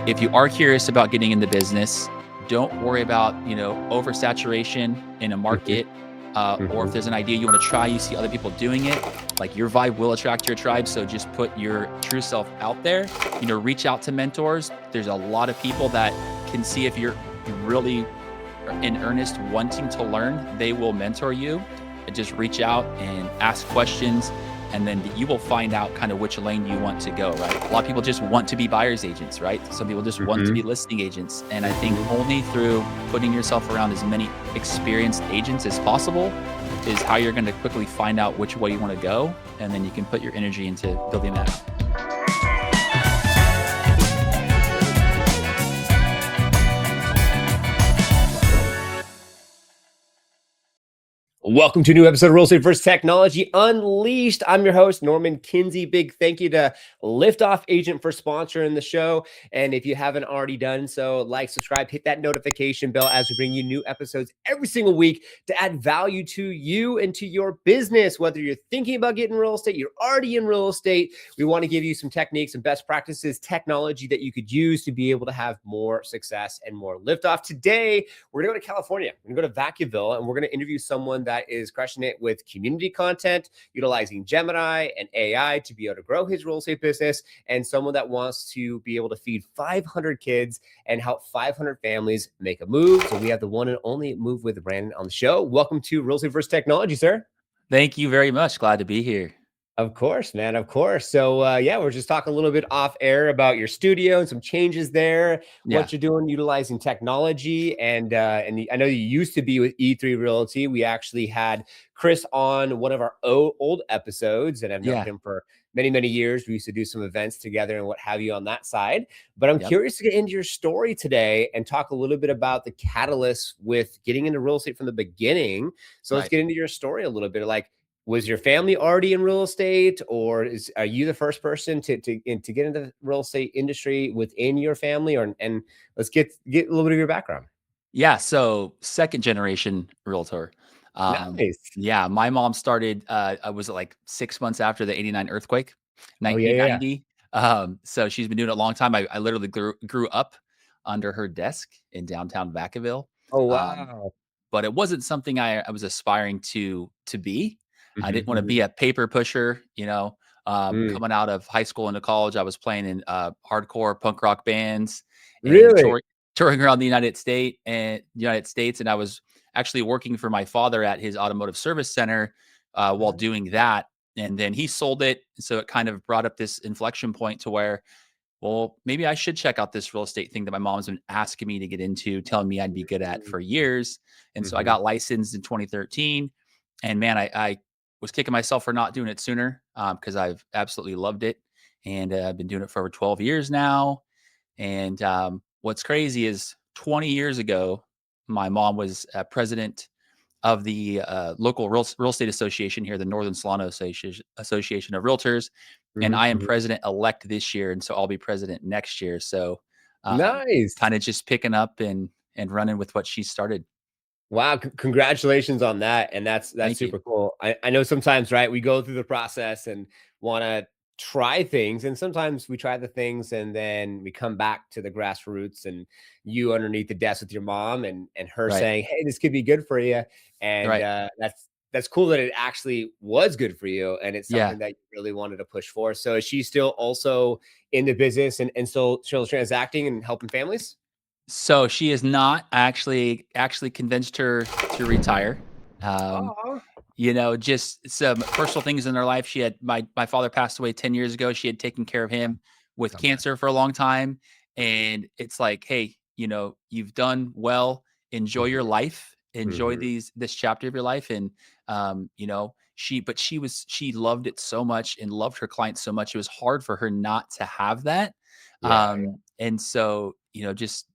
if you are curious about getting in the business, don't worry about, oversaturation in a Mhm, market. Or if mhm. there's an idea you want to try, you see other people doing it, like your vibe will attract your tribe. So just put your true self out there, reach out to mentors. There's a lot of people that can see if you're really in earnest wanting to learn, they will mentor you. And just reach out and ask questions, and then you will find out kind of which lane you want to go, right? A lot of people just want to be buyer's agents, right? Some people just want to be Mhm, listing agents. And I think mhm. only through putting yourself around as many experienced agents as possible is how you're going to quickly find out which way you want to go. And then you can put your energy into building that out. Welcome to a new episode of Real Estate vs. Technology Unleashed. I'm your host, Norman Kinsey. Big thank you to Liftoff Agent for sponsoring the show. And if you haven't already done so, like, subscribe, hit that notification bell as we bring you new episodes every single week to add value to you and to your business. Whether you're thinking about getting real estate, you're already in real estate, we want to give you some techniques and best practices, technology that you could use to be able to have more success and more liftoff. Today, we're going to go to California. We're going to go to Vacaville, and we're going to interview someone that is crushing it with community content, utilizing Gemini and AI to be able to grow his real estate business, and someone that wants to be able to feed 500 kids and help 500 families make a move. So we have the one and only Move with Brandon on the show. Welcome to Real Estate vs. Technology, sir. Thank you very much. Glad to be here. Of course, man. Of course. So, yeah, we're just talking a little bit off air about your studio and some changes there, Yeah. what you're doing utilizing technology, and I know you used to be with E3 Realty. We actually had Chris on one of our old episodes, and I've known Yeah. him for many, many years. We used to do some events together and what have you on that side. But I'm Yep. curious to get into your story today and talk a little bit about the catalyst with getting into real estate from the beginning. So let's Right. get into your story a little bit. Like, was your family already in real estate, or are you the first person to get into the real estate industry within your family? Or and let's get a little bit of your background. Yeah, so second generation realtor. Nice. Yeah, my mom started, I was like 6 months after the '89 earthquake, Oh, yeah, yeah, yeah. 1990. So she's been doing it a long time. I literally grew up under her desk in downtown Vacaville. Oh, Um, wow. but it wasn't something I was aspiring to be. I Mhm, didn't wanna mhm. be a paper pusher, Mm. coming out of high school into college, I was playing in, hardcore punk rock bands and Really? touring around the United States, and I was actually working for my father at his automotive service center, while Uh, doing that, and then he sold it, so it kind of brought up this inflection point to where, well, maybe I should check out this real estate thing that my mom's been asking me to get into, telling me I'd be good at mm, for years. And so I mhm. got licensed in 2013. And man, I was kicking myself for not doing it sooner, because I've absolutely loved it. And I've been doing it for over 12 years now. And what's crazy is 20 years ago, my mom was president of the local real estate association here, the Northern Solano Association of Realtors, and Mhm, I am mhm. president elect this year, and so I'll be president next year. So, Nice. kind of just picking up and running with what she started. Wow, congratulations on that, and that's Thank you. super cool. I know sometimes, right, we go through the process and wanna try things, and sometimes we try the things and then we come back to the grassroots and you underneath the desk with your mom and her Right. saying, "Hey, this could be good for you," and, Right. that's cool that it actually was good for you, and it's Yeah. something that you really wanted to push for. So is she still also in the business and still transacting and helping families? So she is not actually convinced her to retire. Um, Oh. just some personal things in her life. She had my father passed away 10 years ago. She had taken care of him with I'm sorry. cancer for a long time. Mhm, And it's like, hey, you've done well. Enjoy your mhm, life. Enjoy mhm. this chapter of your life. And she loved it so much and loved her clients so much. It was hard for her not to have that. Yeah, And so, just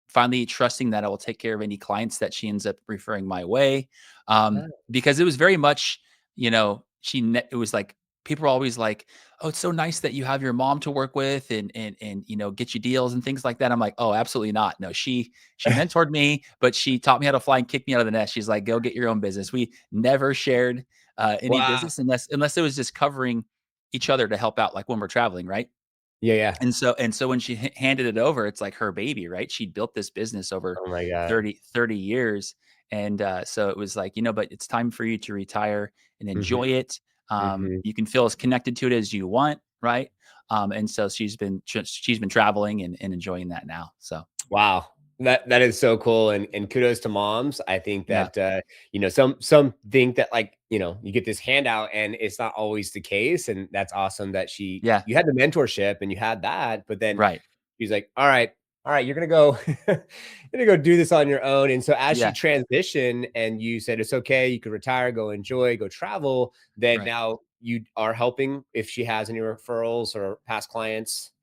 finally trusting that I will take care of any clients that she ends up referring my way. yeah. Because it was very much, it was like people were always like, "Oh, it's so nice that you have your mom to work with and get you deals and things like that." I'm like, "Oh, absolutely not. No, she mentored me, but she taught me how to fly and kick me out of the nest." She's like, "Go get your own business." We never shared any Wow. business unless it was just covering each other to help out, like when we're traveling, right? Yeah, yeah. And so when she handed it over, it's like her baby, right? She'd built this business over Oh my God. 30 years. And so it was like, but it's time for you to retire and enjoy Mhm, it. mhm. You can feel as connected to it as you want, right? And so she's been traveling and enjoying that now. So Wow. That is so cool, and kudos to moms. I think yeah, that, some think that, like, you get this handout and it's not always the case, and that's awesome that yeah, you had the mentorship and you had that, but then right, she's like, all right, you're gonna go you're gonna go do this on your own. And so as she yeah, transitioned and you said it's okay, you could retire, go enjoy, go travel, then right. now you are helping if she has any referrals or past clients.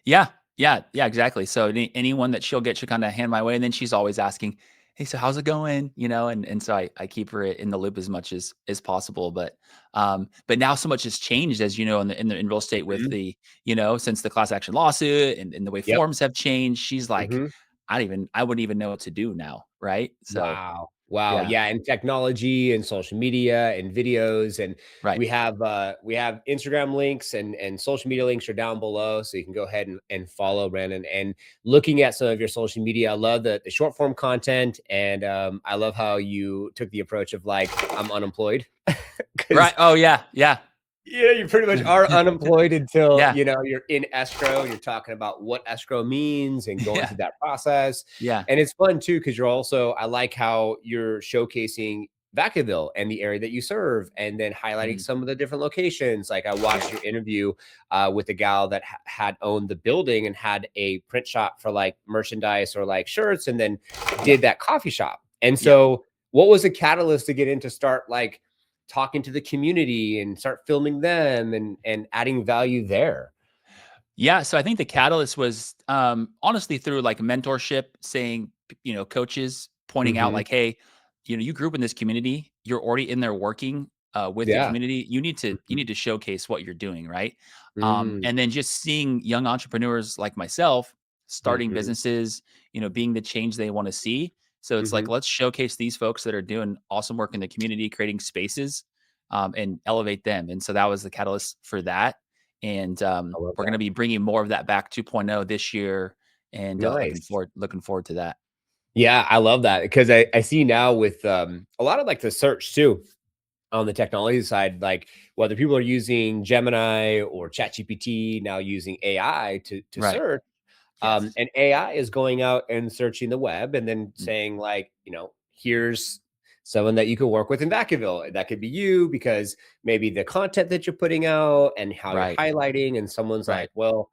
Yeah. Yeah. Yeah, exactly. So anyone that she'll get, she'll kinda hand my way, and then she's always asking, "Hey, so how's it going?" And so I keep her in the loop as much as possible, but now so much has changed, as you know, in real estate with Mhm. since the class action lawsuit and the way Yep. forms have changed. She's like, Mhm. I wouldn't even know what to do now, right? So, Wow. Wow. yeah, Yeah, and technology and social media and videos, and right. we have Instagram links, and social media links are down below, so you can go ahead and follow Brandon. And looking at some of your social media, I love the short form content, and I love how you took the approach of like, I'm unemployed Right. because Oh, yeah, yeah. yeah, you pretty much are unemployed until, Yeah, you're in escrow. You're talking about what escrow means and going yeah, through that process. yeah. And it's fun too, because I like how you're showcasing Vacaville and the area that you serve, and then highlighting Mhm. some of the different locations. Like I Yeah, watched your interview with a gal that had owned the building and had a print shop for like merchandise or like shirts, and then yeah, did that coffee shop. And yeah. so, what was a catalyst to get into start like talking to the community and start filming them and adding value there? Yeah, so I think the catalyst was, honestly through like mentorship, saying, coaches pointing out Mhm. like, "Hey, you grew up in this community. You're already in there working with the Yeah. community. You Mhm. need to showcase what you're doing, right?" Mm. And then just seeing young entrepreneurs like myself starting Mhm. businesses, being the change they want to see. So it's like, Mhm. let's showcase these folks that are doing awesome work in the community, creating spaces, and elevate them. And so that was the catalyst for that. And I love we're going that. to be bringing more of that back 2.0 this year, and Nice. looking forward to that. Yeah, I love that because I see now with, a lot of like the search too on the technology side, like whether people are using Gemini or ChatGPT, now using AI to Right. search. Yes. And AI is going out and searching the web and then Mm. saying, like, here's someone that you could work with in Vacaville. That could be you because maybe the content that you're putting out and how you're Right. highlighting. And someone's Right. like, well,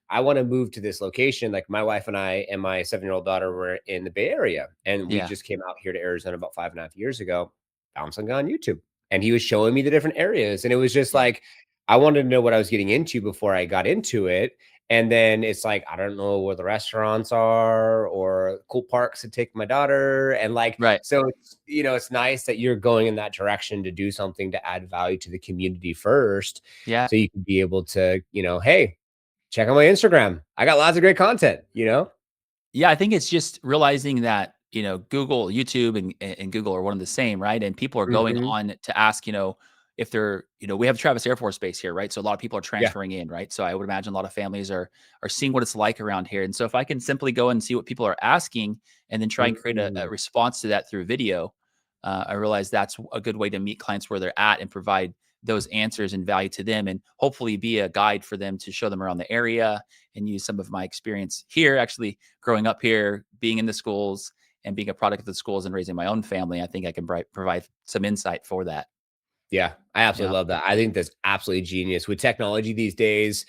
I want to move to this location. Like my wife and I and my 7-year-old daughter were in the Bay Area, and we Yeah. just came out here to Arizona about 5.5 years ago. Found some guy on YouTube, and he was showing me the different areas, and it was just Yeah. like I wanted to know what I was getting into before I got into it. And then it's like I don't know where the restaurants are or cool parks to take my daughter, and like Right. so it's nice that you're going in that direction to do something to add value to the community first, Yeah. so you can be able to hey, check out my Instagram. I got lots of great content, you know? Yeah, I think it's just realizing that, Google, YouTube, and Google are one of the same, right? And people are going Mhm. on to ask, if they're, we have Travis Air Force Base here, right? So a lot of people are Yeah. transferring in, right? So I would imagine a lot of families are seeing what it's like around here. And so if I can simply go and see what people are asking and then try and create a Mm. response to that through video, I realize that's a good way to meet clients where they're at and provide those answers and value to them, and hopefully be a guide for them to show them around the area and use some of my experience here, actually growing up here, being in the schools and being a product of the schools and raising my own family. I think I can provide some insight for that. Yeah, I absolutely Yeah. love that. I think that's absolutely genius. With technology these days,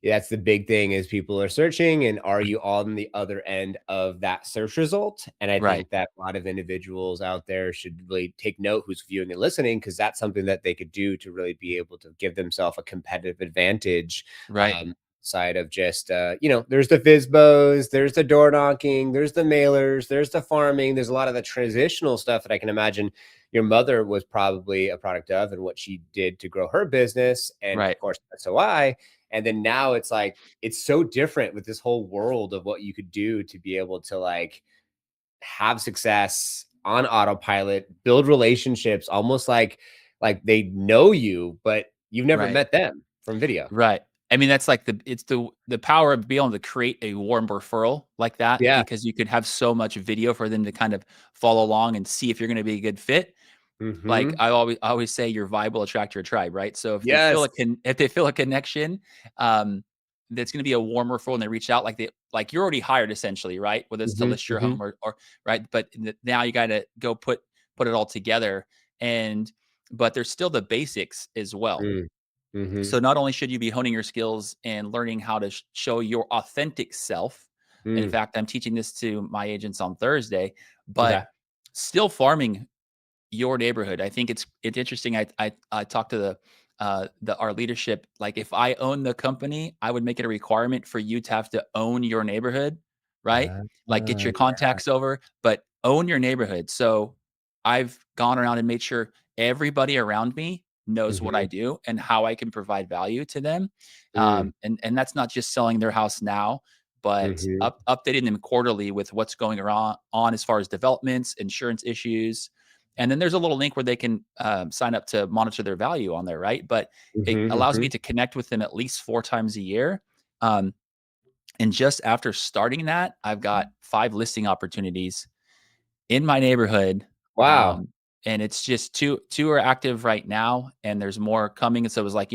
that's the big thing is people are searching, and are you on the other end of that search result? And I Right. think that a lot of individuals out there should really take note who's viewing and listening, because that's something that they could do to really be able to give themselves a competitive advantage. Right. Side of just there's the FISBOs, there's the door knocking, there's the mailers, there's the farming, there's a lot of the transitional stuff that I can imagine your mother was probably a product of and what she did to grow her business. And of Right. course, so I. And then now it's like, it's so different with this whole world of what you could do to be able to like have success on autopilot, build relationships, almost like they know you, but you've never Right. met them from video. Right. I mean, that's like the power of being able to create a warm referral like that, Yeah. because you could have so much video for them to kind of follow along and see if you're gonna be a good fit. Like, Mhm. I always say your vibe will attract your tribe, right? So Yes. if they feel a connection, um, that's gonna be a warm referral and they reach out like you're already hired essentially, right? Whether it's to Mhm, list your mhm, home or right? But now you gotta go put it all together and but there's still the basics as well. mm, mhm, So not only should you be honing your skills and learning how to show your authentic self. In mm, fact, I'm teaching this to my agents on Thursday, but okay. still farming your neighborhood. I think it's interesting. I talked to the our leadership. Like if I own the company, I would make it a requirement for you to have to own your neighborhood, right? Like get your Yeah. contacts over, but own your neighborhood. So I've gone around and made sure everybody around me knows what I Mhm, do and how I can provide value to them. mm, And that's not just selling their house now, but mhm, updating them quarterly with what's going on as far as developments, insurance issues, and then there's a little link where they can sign up to monitor their value on there, right? But it mhm, allows me mhm. to connect with them at least 4 times a year. Um, and just after starting that, I've got 5 listing opportunities in my neighborhood. Wow. Um, and it's just two are active right now, and there's more coming. And so it was like,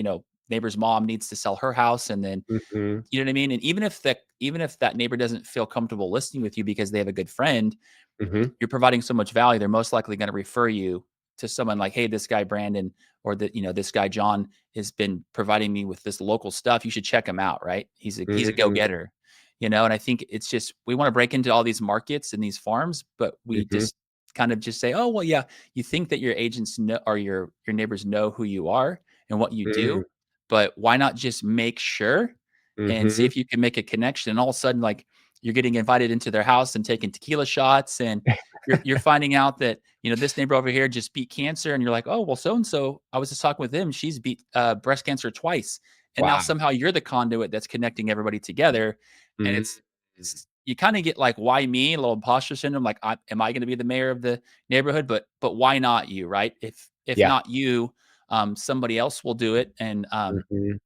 neighbor's mom needs to sell her house, and then Mhm, you know what I mean. And even if that neighbor doesn't feel comfortable listing with you because they have a good friend, mhm, you're providing so much value, they're most likely going to refer you to someone like, hey, this guy Brandon or this guy John has been providing me with this local stuff. You should check him out, right? He's a mhm, go-getter, and I think it's just we want to break into all these markets and these farms, but we mhm, just kind of just say, oh well, yeah, you think that your agents know or your neighbors know who you are and what you mm, do, but why not just make sure and see mhm. if you can make a connection? And all of a sudden, like you're getting invited into their house and taking tequila shots and you're finding out that this neighbor over here just beat cancer, and you're like, oh well, so and so. I was just talking with him. She's beat breast cancer twice, and now Wow. somehow you're the conduit that's connecting everybody together. And Mhm, you kind of get like, why me? A little imposter syndrome. Like, am I going to be the mayor of the neighborhood? But why not you, right? If yeah. not you, somebody else will do it. And Mhm,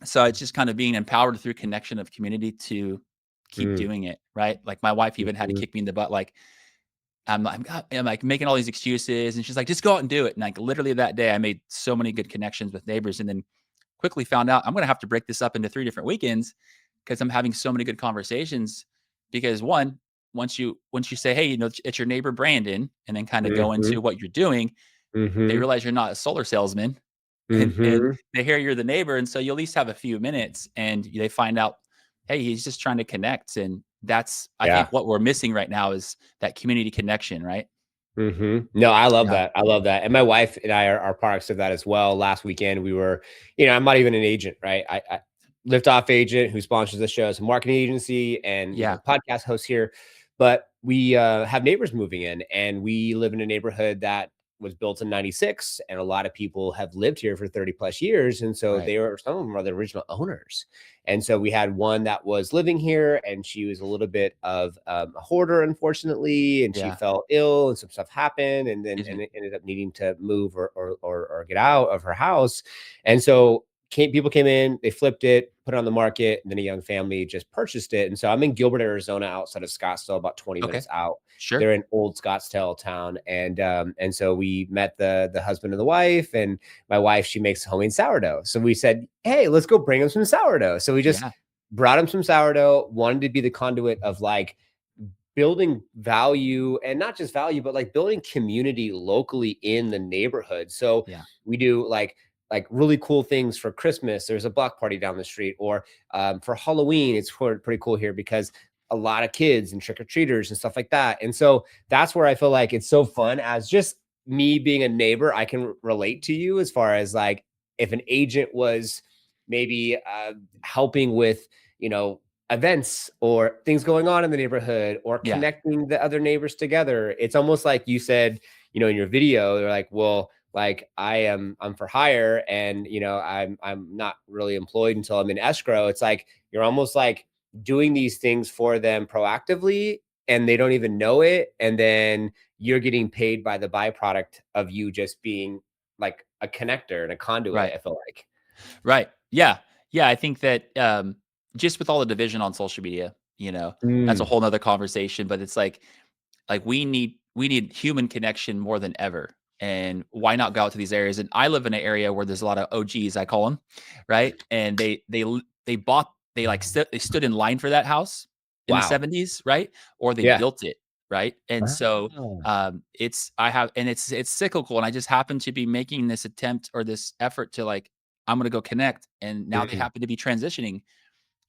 so it's just kind of being empowered through connection of community to keep mm, doing it, right? Like my wife even had to mhm, kick me in the butt, like I'm like making all these excuses, and she's like, "Just go out and do it." And like literally that day, I made so many good connections with neighbors, and then quickly found out I'm going to have to break this up into 3 different weekends because I'm having so many good conversations. Because one, once you say, "Hey, it's your neighbor Brandon," and then kind of go mhm, into what you're doing, they mhm, realize you're not a solar salesman, and mhm. they hear you're the neighbor, and so you at least have a few minutes, and they find out, hey, he's just trying to connect, and that's I think Yeah. what we're missing right now is that community connection, right? Mhm. No, I love Yeah, that. I love that. And my wife and I are products of that as well. Last weekend, we were, I'm not even an agent, right? I lift off agent who sponsors the show. It's a marketing agency and, yeah, podcast host here. But we have neighbors moving in, and we live in a neighborhood that was built in 96. And a lot of people have lived here for 30 plus years. And so right. some of them are the original owners. And so we had one that was living here, and she was a little bit of a hoarder, unfortunately, and she Yeah, fell ill, and some stuff happened, and then excuse and me. it ended up needing to move or get out of her house. And so people came in, they flipped it, put it on the market, and then a young family just purchased it. And so I'm in Gilbert, Arizona, outside of Scottsdale, about 20 Okay, minutes out. sure. They're in old Scottsdale town, and so we met the husband and the wife, and my wife, she makes homemade sourdough. So we said, hey, let's go bring them some sourdough. So we just Yeah, brought him some sourdough, wanted to be the conduit of like building value, and not just value, but like building community locally in the neighborhood. So yeah, we do like really cool things for Christmas. There's a block party down the street, or for Halloween, it's pretty cool here because a lot of kids and trick or treaters and stuff like that. And so that's where I feel like it's so fun as just me being a neighbor. I can relate to you as far as like if an agent was maybe helping with, you know, events or things going on in the neighborhood, or yeah, connecting the other neighbors together. It's almost like you said, in your video, they're like, well, like I'm for hire, and I'm not really employed until I'm in escrow. It's like you're almost like doing these things for them proactively, and they don't even know it. And then you're getting paid by the byproduct of you just being like a connector and a conduit, right. I feel like. Right. Yeah. Yeah, I think that, just with all the division on social media, that's a Mm, whole nother conversation, but it's like we need human connection more than ever. And why not go out to these areas? And I live in an area where there's a lot of OGs, I call them, right? And they bought they stood in line for that house in the wow. 70s, right? Or they Yeah. built it, right? And so Ah. it's cyclical, and I just happen to be making this attempt or this effort to I'm gonna go connect, and now they Mm. happen to be transitioning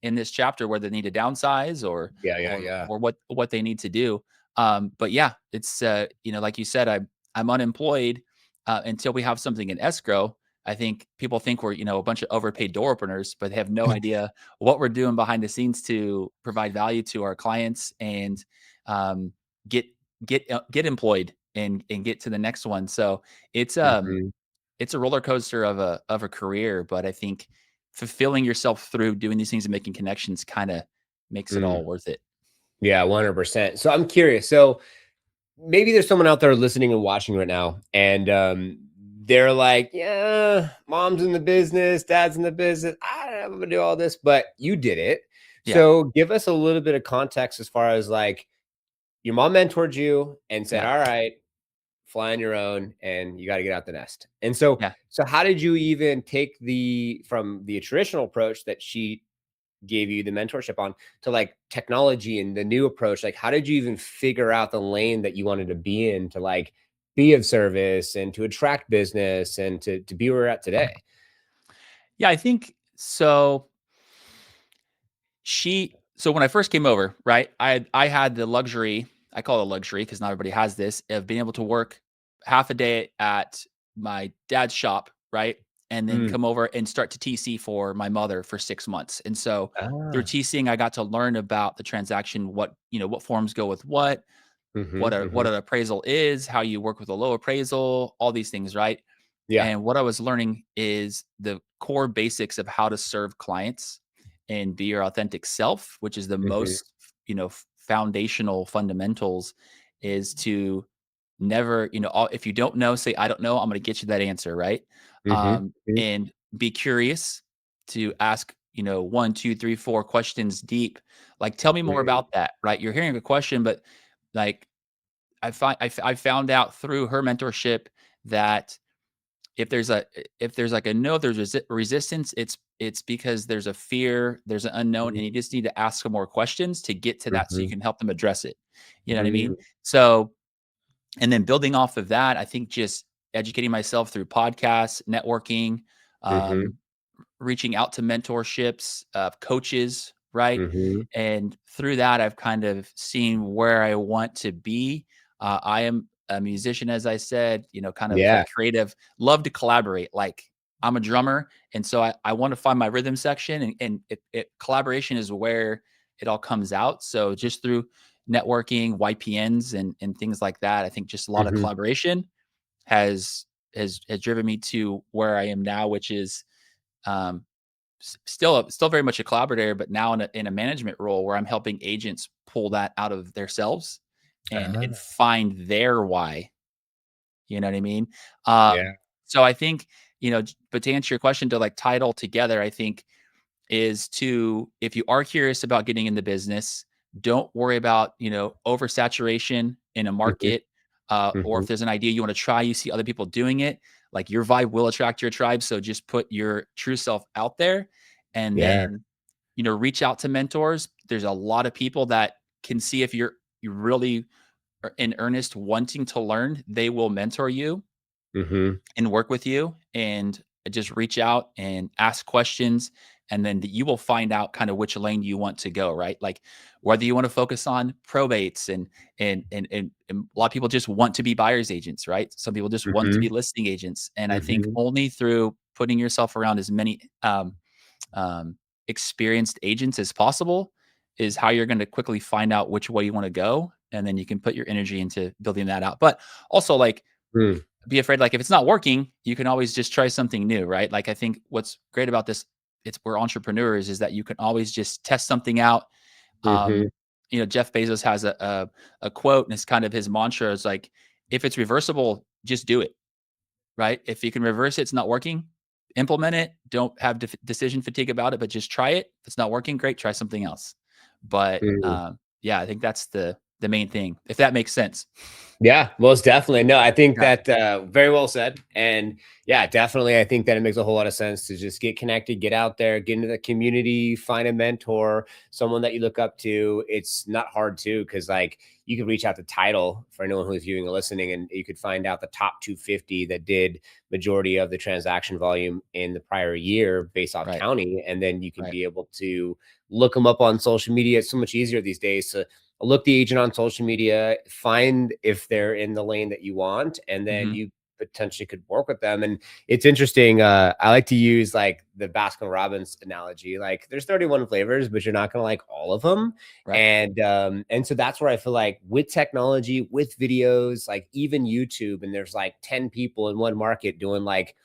in this chapter where they need to downsize Yeah, yeah, or yeah. what they need to do. But yeah, it's like you said, I'm unemployed until we have something in escrow. I think people think we're a bunch of overpaid door openers, but they have no idea what we're doing behind the scenes to provide value to our clients and um, get get employed and get to the next one. So it's um Mhm, it's a roller coaster of a career, but I think fulfilling yourself through doing these things and making connections kinda makes it mm. all worth it. Yeah, 100%. So I'm curious. So maybe there's someone out there listening and watching right now, and they're like, "Yeah, mom's in the business, dad's in the business. I don't know if I'm gonna do all this," but you did it. Yeah, So give us a little bit of context as far as like your mom mentored you and said, yeah, "All right, fly on your own, and you got to get out the nest." And so, yeah. so how did you even take the from the traditional approach that she gave you the mentorship on to like technology and the new approach? Like, how did you even figure out the lane that you wanted to be in to like be of service and to attract business and to be where we're at today? Yeah, I think so. So when I first came over, right, I had the luxury, I call it a luxury because not everybody has this, of being able to work half a day at my dad's shop, right? And then Mm. come over and start to TC for my mother for 6 months. And so through Ah. TCing, I got to learn about the transaction, what forms go with Hmm, what hmm. an appraisal is, how you work with a low appraisal, all these things, right? Yeah. And what I was learning is the core basics of how to serve clients and be your authentic self, which is the Hmm, most, foundational fundamentals is to never, if you don't know, say, I don't know, I'm going to get you that answer. Right. hmm, And be curious to ask, one, two, three, four questions deep. Like, tell me more hmm, about that. Right. You're hearing a question, but like, I found out through her mentorship that if there's a if there's like a no, if there's resistance, it's because there's a fear, there's an unknown, and you just need to ask some more questions to get to that so you hmm, can help them address it. You know what I hmm, mean? So, and then building off of that, I think just educating myself through podcasts, networking, hmm, um, reaching out to mentorships, coaches, right? hmm. And through that, I've kind of seen where I want to be. I am a musician, as I said, kind of Yeah. like creative, love to collaborate. Like I'm a drummer. And so I want to find my rhythm section and collaboration is where it all comes out. So just through networking, YPNs and things like that, I think just a lot of Hmm, collaboration has driven me to where I am now, which is um, still very much a collaborator, but now in a management role where I'm helping agents pull that out of themselves and ah, find their why. You know what I mean? yeah. So I think but to answer your question, to like tie it all together, I think is to if you are curious about getting in the business, don't worry about oversaturation in a Hmm, market, or hmm. if there's an idea you want to try, you see other people doing it. Like your vibe will attract your tribe, so just put your true self out there, and Yeah. then reach out to mentors. There's a lot of people that can see if you really are in earnest wanting to learn. They will mentor you Hmm, and work with you and just reach out and ask questions and then you will find out kind of which lane you want to go, right? Like whether you want to focus on probates and a lot of people just want to be buyers agents, right? Some people just want to hmm, be listing agents, and I think hmm, only through putting yourself around as many um, experienced agents as possible is how you're going to quickly find out which way you want to go, and then you can put your energy into building that out. But also, like, mm. be afraid, like if it's not working, you can always just try something new, right? Like I think what's great about this, it's we're entrepreneurs, is that you can always just test something out. Mhm, Jeff Bezos has a quote, and it's kind of his mantra is like, if it's reversible, just do it, right? If you can reverse it, it's not working, implement it. Don't have decision fatigue about it, but just try it. If it's not working, great. Try something else. But Mm. yeah, I think that's the main thing. If that makes sense. Yeah, most definitely. No, I think Yeah. that very well said. And yeah, definitely. I think that it makes a whole lot of sense to just get connected, get out there, get into the community, find a mentor, someone that you look up to. It's not hard too, because like you could reach out to Title for anyone who's viewing or listening, and you could find out the top 250 that did majority of the transaction volume in the prior year based off Right. county. And then you can Right. be able to look them up on social media. It's so much easier these days to look the agent on social media, find if they're in the lane that you want, and then Hmm. you potentially could work with them. And it's interesting. I like to use like the Baskin Robbins analogy. Like there's 31 flavors, but you're not going to like all of them. Right. And so that's where I feel like with technology, with videos, like even YouTube, and there's like 10 people in one market doing like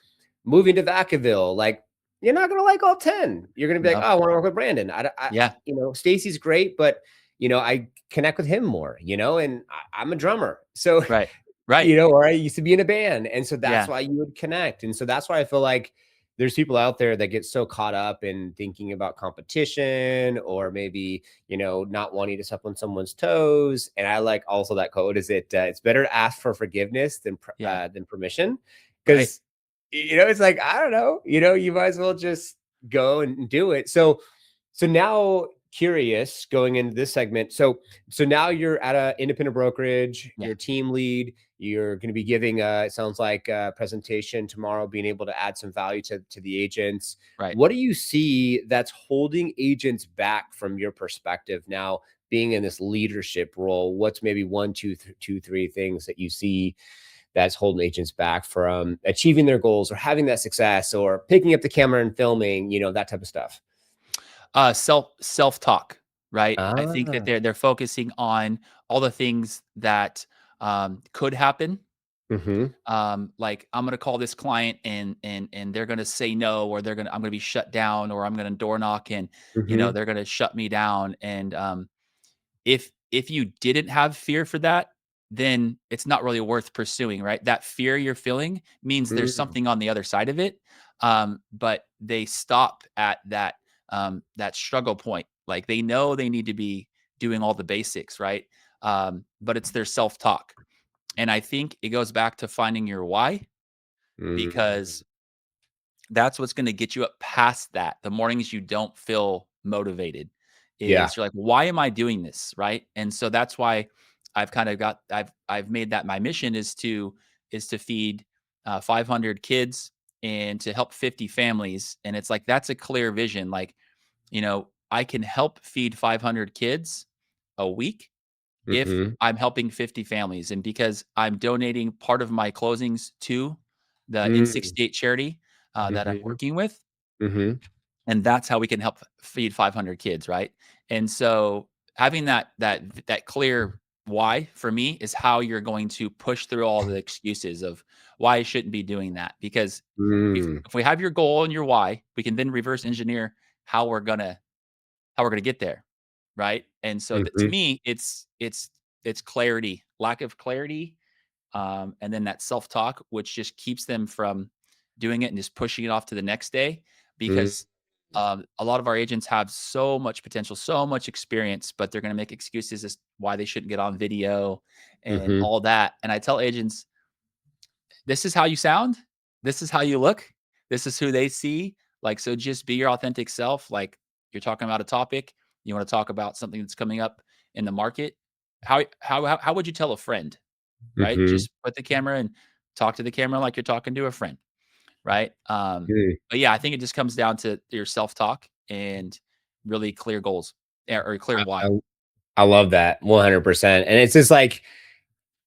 moving to Vacaville, like you're not gonna like all 10. You're gonna be like, No. oh, I want to work with Brandon. Yeah. Stacy's great, but I connect with him more, and I'm a drummer. So, Right. Right. or I used to be in a band. And so that's Yeah. why you would connect. And so that's why I feel like there's people out there that get so caught up in thinking about competition or maybe, not wanting to step on someone's toes. And I like also that quote is it's better to ask for forgiveness Yeah. than permission. Right. Because it's like, I don't know, you might as well just go and do it. So now curious going into this segment. So now you're at a independent brokerage, Yeah. you're a team lead, you're going to be giving it sounds like a presentation tomorrow, being able to add some value to the agents. Right. What do you see that's holding agents back from your perspective now being in this leadership role? What's maybe one, two, three things that you see that's holding agents back from achieving their goals or having that success or picking up the camera and filming, that type of stuff? Self talk, right? I think that Ah. they're focusing on all the things that could happen. Mhm. Like I'm gonna call this client and they're gonna say no, or I'm gonna be shut down, or I'm gonna door knock and Mhm. they're gonna shut me down. And if you didn't have fear for that, then it's not really worth pursuing, right? That fear you're feeling means there's Mm. something on the other side of it. But they stop at that struggle point. Like they know they need to be doing all the basics, right? But it's their self-talk. And I think it goes back to finding your why, Mm. because that's what's gonna get you up past that. The mornings you don't feel motivated Yeah. is you're like, "Why am I doing this?" Right? And so that's why I've made that my mission is to feed 500 kids and to help 50 families. And it's like that's a clear vision. Like, I can help feed 500 kids a week if Mhm. I'm helping 50 families, and because I'm donating part of my closings to the Mm. In-68 charity, that I'm Mhm. working with, Mhm. and that's how we can help feed 500 kids, right? And so having that clear why for me is how you're going to push through all the excuses of why I shouldn't be doing that. Because if Mm. if we have your goal and your why, we can then reverse engineer how we're gonna get there, right? And so that to Mhm. me, it's clarity, lack of clarity, and then that self-talk, which just keeps them from doing it and just pushing it off to the next day. Mm. Because a lot of our agents have so much potential, so much experience, but they're gonna make excuses as why they shouldn't get on video and Mhm. all that. And I tell agents, this is how you sound. This is how you look. This is who they see. Like, so just be your authentic self. Like, you're talking about a topic, you want to talk about something that's coming up in the market. How would you tell a friend, right? Mhm. Just put the camera and talk to the camera like you're talking to a friend, right? Mm. But yeah, I think it just comes down to your self-talk and really clear goals, or clear I why. I I love that 100%. And it's just like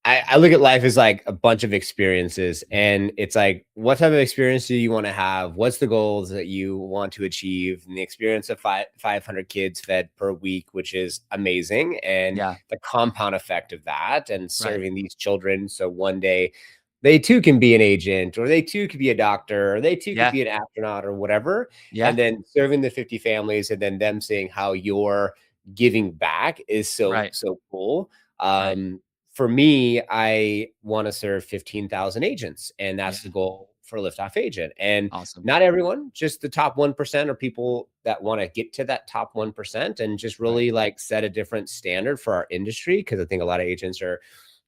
I look at life as like a bunch of experiences, and it's like, what type of experience do you want to have? What's the goals that you want to achieve? And the experience of 500 kids fed per week, which is amazing. And Yeah, the compound effect of that and right. serving these children. So one day they too can be an agent, or they too could be a doctor, or they too could Yeah, be an astronaut or whatever. And yeah, then serving the 50 families and then them seeing how you're giving back is so, right, so cool. right. For me, I want to serve 15,000 agents, and that's Yeah, the goal for Liftoff Agent. And Awesome. not everyone, just the top 1% are people that want to get to that top 1% and just Right. really like set a different standard for our industry. Cause I think a lot of agents are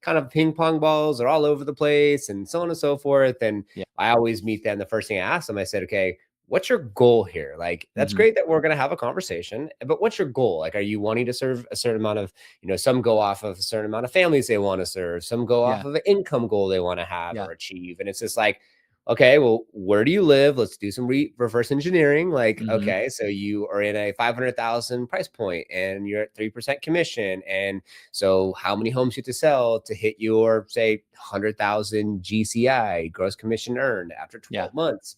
kind of ping pong balls, they're all over the place and so on and so forth. And Yeah. I always meet them. The first thing I ask them, I said, okay, what's your goal here? Like, that's Mhm. great that we're going to have a conversation, but what's your goal? Like, are you wanting to serve a certain amount of, some go off of a certain amount of families they want to serve, some go off Yeah. of an income goal they want to have Yeah. or achieve. And it's just like, okay, well, where do you live? Let's do some reverse engineering. Like, Mhm. okay, so you are in a 500,000 price point and you're at 3% commission. And so how many homes you have to sell to hit your, say, 100,000 GCI, gross commission earned, after Yeah. 12 months?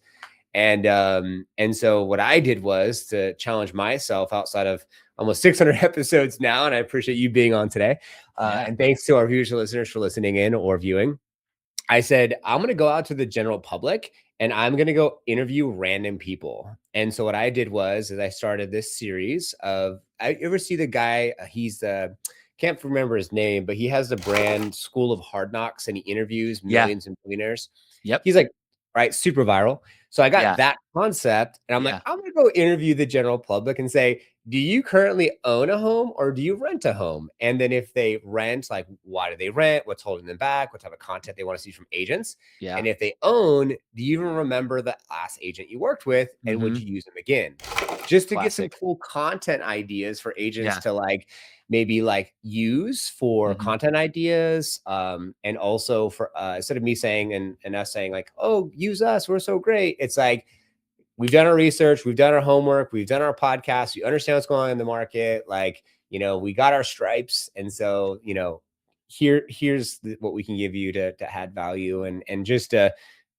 And so what I did was to challenge myself outside of almost 600 episodes now. And I appreciate you being on today. Yeah. And thanks to our viewers and listeners for listening in or viewing. I said, I'm going to go out to the general public and I'm going to go interview random people. And so what I did was, is I started this series of, I ever see the guy, he's can't remember his name, but he has the brand School of Hard Knocks and he interviews Yeah. millions and billionaires. Yep. He's like, right, super viral. So I got Yeah. that concept and I'm like, Yeah. I'm going to go interview the general public and say, do you currently own a home or do you rent a home? And then if they rent, like, why do they rent? What's holding them back? What type of content they want to see from agents? Yeah. And if they own, do you even remember the last agent you worked with? And would Mhm. you use them again? Just to get some Classic. cool content ideas for agents Yeah. to like maybe like use for Mhm. content ideas. And also for instead of me saying and us saying like, oh, use us, we're so great. It's like, we've done our research, we've done our homework, we've done our podcast, we understand what's going on in the market. Like, we got our stripes. And so, here's what we can give you to add value and just to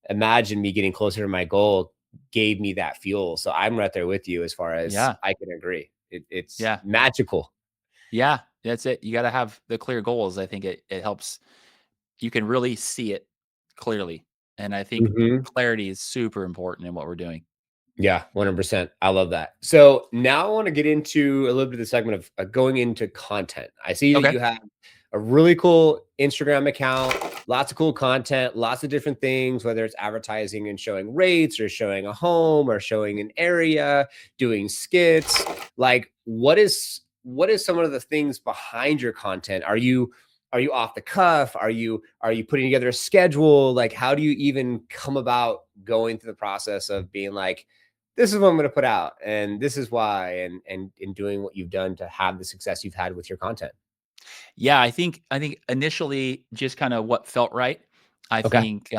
imagine me getting closer to my goal gave me that fuel. So I'm right there with you as far as Yeah. I can agree. It's Yeah. magical. Yeah. That's it. You gotta have the clear goals. I think it helps. You can really see it clearly, and I think Mhm. clarity is super important in what we're doing. Yeah, 100%. I love that. So now I want to get into a little bit of the segment of going into content. I see that Okay. you have a really cool Instagram account, lots of cool content, lots of different things, whether it's advertising and showing rates or showing a home or showing an area, doing skits. Like, what is some of the things behind your content? Are you off the cuff? Are you putting together a schedule? Like, how do you even come about going through the process of being like, this is what I'm going to put out, and this is why, and in doing what you've done to have the success you've had with your content? Yeah, I think initially just kinda what felt right. I Okay. think,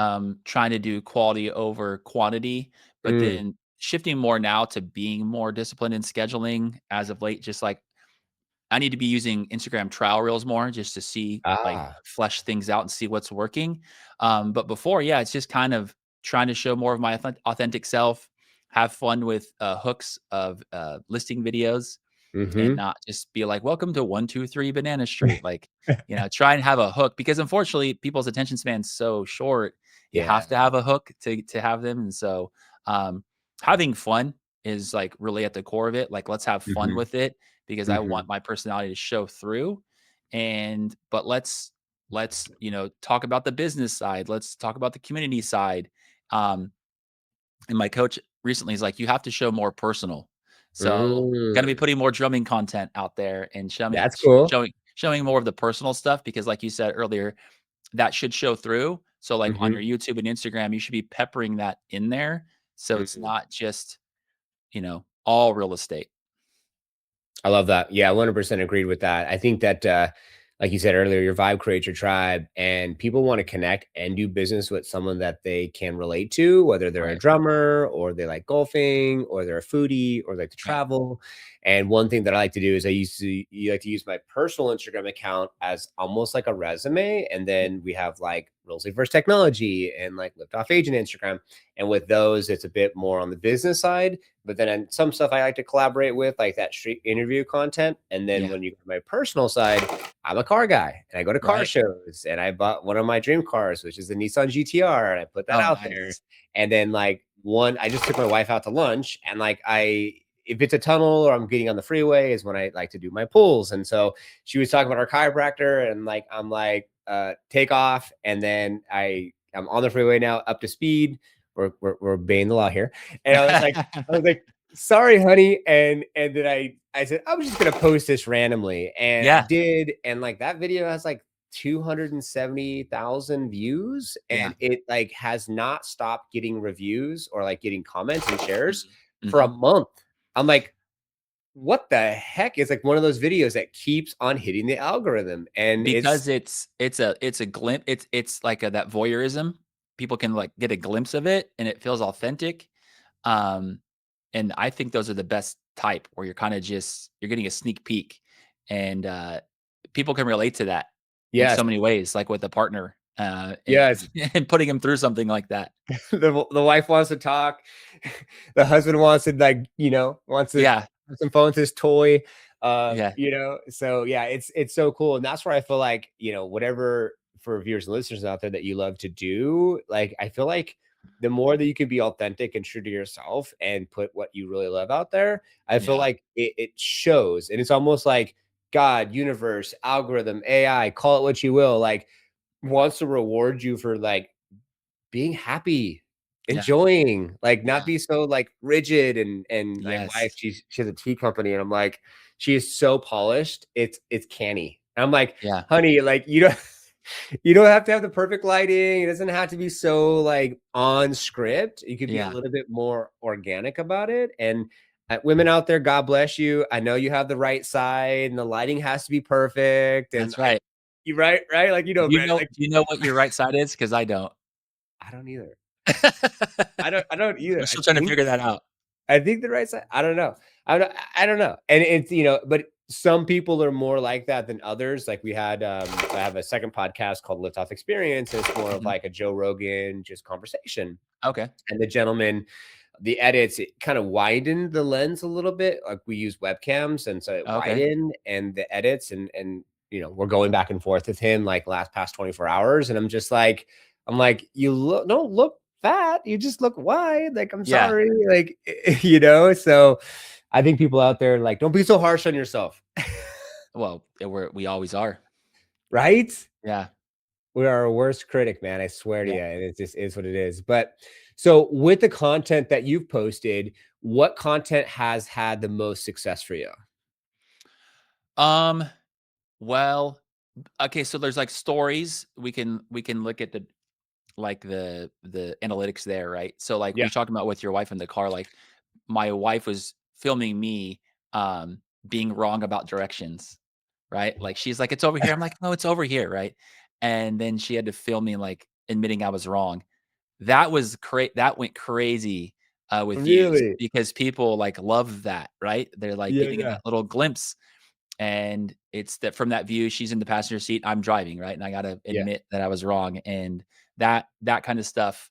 trying to do quality over quantity, but Mm. then shifting more now to being more disciplined in scheduling as of late, just like I need to be using Instagram trial reels more just to see, like, Ah. flesh things out and see what's working. But before, yeah, it's just kind of trying to show more of my authentic self, have fun with hooks of listing videos, and Mhm. not just be like, "Welcome to 123 Banana Street." Like, try and have a hook because unfortunately people's attention span's so short. You Yeah. have to have a hook to have them. And so, um, having fun is like really at the core of it. Like, let's have fun Mhm. with it because I Mhm. want my personality to show through. But let's talk about the business side. Let's talk about the community side. Um, and my coach recently is like, "You have to show more personal." So, gonna be Mm. putting more drumming content out there and That's cool. showing more of the personal stuff because like you said earlier, that should show through. So, like, on Mhm. your YouTube and Instagram, you should be peppering that in there, so it's Mm. not just, all real estate. I love that. Yeah, 100% agreed with that. I think that, like you said earlier, your vibe creates your tribe, and people want to connect and do business with someone that they can relate to, whether they're a Right, drummer or they like golfing or they're a foodie or like to right. travel. And one thing that I like to do is you like to use my personal Instagram account as almost like a resume. And Yeah, then we have like Real Estate First Technology and like Liftoff Agent Instagram. And with those, it's a bit more on the business side, but then on some stuff I like to collaborate with, like that street interview content. And then yeah, when you go to my personal side, I'm a car guy and I go to car right. shows and I bought one of my dream cars, which is the Nissan GTR, and I put that Oh, out there. nice. And then like I just took my wife out to lunch and like if it's a tunnel or I'm getting on the freeway is when I like to do my pulls. And so she was talking about our chiropractor and like, I'm like, take off. And then I'm on the freeway now up to speed. we're obeying the law here. And I was like, sorry, honey. And then I said, I was just gonna post this randomly. And I Yeah, did, and like that video has like 270,000 views, yeah. and it like has not stopped getting reviews or like getting comments and shares Mhm, for a mhm. month. I'm like, what the heck? It's like one of those videos that keeps on hitting the algorithm. And Because it's it's a glimpse, it's like that voyeurism. People can, like, get a glimpse of it, and it feels authentic. Um, and I think those are the best type where you're kinda just you're getting a sneak peek, and, people can relate to that in yes, so many ways, like with a partner, and yes. and putting them through something like that. The wife wants to talk. The husband wants to like, wants to Yeah, have some fun with his toy. yeah, So yeah, it's so cool. And that's where I feel like, whatever for viewers and listeners out there that you love to do, like I feel like the more that you can be authentic and true to yourself and put what you really love out there, I feel yeah, like it shows. And it's almost like God, universe, algorithm, AI, call it what you will, like wants to reward you for like being happy, yeah, enjoying, like, not yeah, be so, like, rigid. And my wife, yes, she has a tea company, and I'm like, she is so polished, it's canny. And I'm like, yeah, "Honey, like, you don't you don't have to have the perfect lighting, it doesn't have to be so, like, on script, you could be a yeah, little bit more organic about it." And, women out there, God bless you, I know you have the right side, and the lighting has to be perfect, and that's right. you right, right? Like, Brent, like, Do you know what your right side is? Because I don't. I don't either. I don't either. I'm still trying to figure that out. I think the right side. I don't know. I don't know. And it's, but some people are more like that than others. Like we had I have a second podcast called Lift Off Experience, and it's more of Mhm. like a Joe Rogan just conversation. Okay, And the gentleman, the edits, it kind of widened the lens a little bit. Like we use webcams, and so it okay. widened, and the edits, and we're going back and forth with him like last past 24 hours. And I'm just like, you don't look fat, you just look wide. Like, I'm Yeah. sorry. Like, so I think people out there, like, don't be so harsh on yourself. Well, we always are. Right? Yeah, We are our worst critic, man. I swear to yeah. you. And it just is what it is. But so with the content that you've posted, what content has had the most success for you? Um, well, okay, so there's, like, stories. We can look at the analytics there, right? So, like, Yeah. we talking about with your wife in the car, like, my wife was filming me, being wrong about directions, right? Like, she's like, "It's over here." I'm like, "No, it's over here," right? And then she had to film me, like, admitting I was wrong. That went crazy, with views Really? because people, like, love that, right? They're, like, Yeah, getting yeah. that little glimpse, and it's that from that view, she's in the passenger seat, I'm driving, right? And I gotta Yeah. admit that I was wrong, and that kind of stuff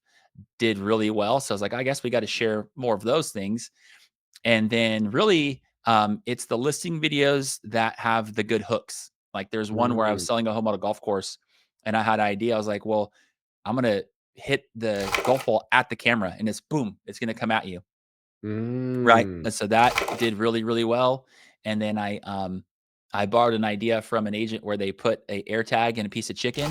did really well, so I was like, "I guess we gotta share more of those things." And then really, it's the listing videos that have the good hooks. Like, there's one where I was Mm, selling a home on a golf course, and I had an idea, I was like, "Well, I'm gonna hit the golf ball at the camera, and it's boom, it's gonna come at you." Right, mm. and so that did really, really well, and then I borrowed an idea from an agent where they put a air tag in a piece of chicken,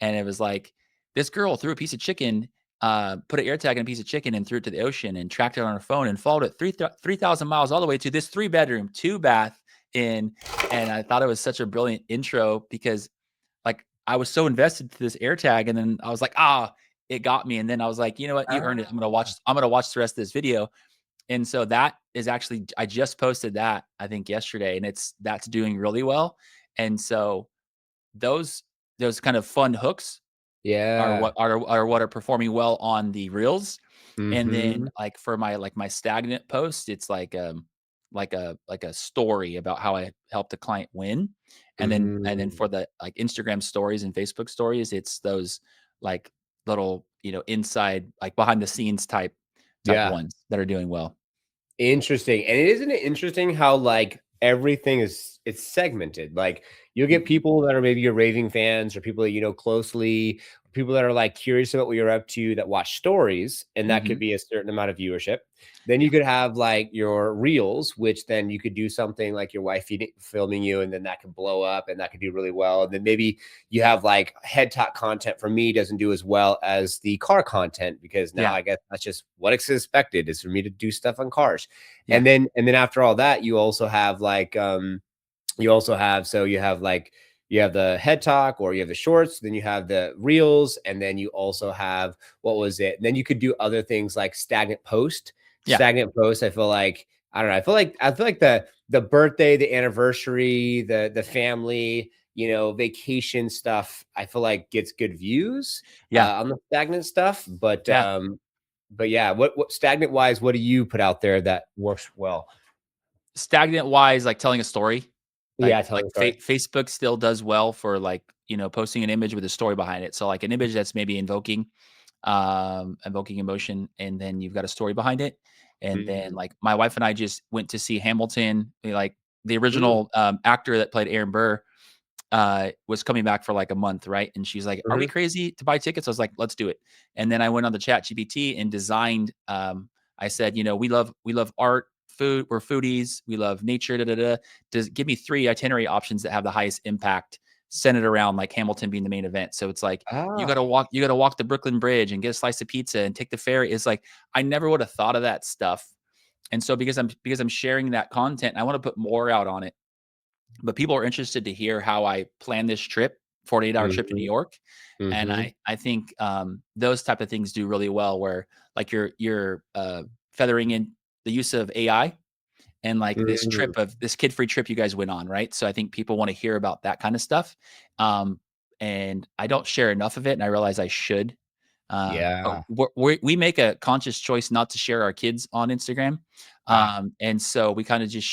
and it was like, this girl threw a piece of chicken, put an air tag in a piece of chicken and threw it to the ocean and tracked it on her phone and followed it 3,000 miles all the way to this 3-bedroom, 2-bath in, and I thought it was such a brilliant intro because, like, I was so invested to this air tag, and then I was like, "Ah," it got me, and then I was like, "You know what? You earned it. Ah, I'm gonna watch the rest of this video." And so that is actually I just posted that, I think yesterday, and that's doing really well. And so those those kind of fun hooks yeah. are what are performing well on the reels. And then Mhm. like for my stagnant post, it's like a story about how I helped a client win. And then Mm. for the like Instagram stories and Facebook stories, it's those like little, inside like behind the scenes type Yeah. ones that are doing well. Interesting. And isn't it interesting how, like, everything is it's segmented. Like you'll get Mhm. people that are maybe your raving fans or people that you know closely, people that are like curious about what you're up to that watch stories, and that could Mhm. be a certain amount of viewership. Then Yeah. you could have like your reels, which then you could do something like your wife filming you, and then that could blow up and that could do really well. And then maybe you have like head talk content for me doesn't do as well as the car content because now Yeah. I guess that's just what it's expected is for me to do stuff on cars. Yeah. And then after all that, you also have like you also have so you have like you have the head talk or you have the shorts, then you have the reels, and then you also have what was it? And then you could do other things like stagnant post. Yeah. Stagnant post, I feel like I don't know. I feel like the birthday, the anniversary, the family, you know, vacation stuff, I feel like gets good views Yeah. on the stagnant stuff. Yeah. But yeah, what stagnant wise, what do you put out there that works well? Stagnant wise, like telling a story, Yeah, telling a story. Facebook still does well for like, posting an image with a story behind it. So like an image that's maybe invoking emotion, and then you've got a story behind it. And then Mm, like my wife and I just went to see Hamilton, like the mm, original actor that played Aaron Burr was coming back for like a month, right? And she's like, "Are we mhm. crazy to buy tickets?" I was like, "Let's do it." And then I went on the Chat GPT and designed. I said, we love art, food. We're foodies. We love nature. Da da da. Just give me 3 itinerary options that have the highest impact, centered around like Hamilton being the main event. So it's like Ah, you got to walk the Brooklyn Bridge and get a slice of pizza and take the ferry. It's like I never would have thought of that stuff. And so because I'm sharing that content, I want to put more out on it, but people are interested to hear how I plan this trip, 48-hour trip to New mhm, York. And mhm, I think those type of things do really well, where like you're feathering in the use of AI and like mm, this kid free trip you guys went on, right? So I think people want to hear about that kind of stuff. Um, and I don't share enough of it, and I realize I should. But yeah, we make a conscious choice not to share our kids on Instagram. ah, And so we kind of just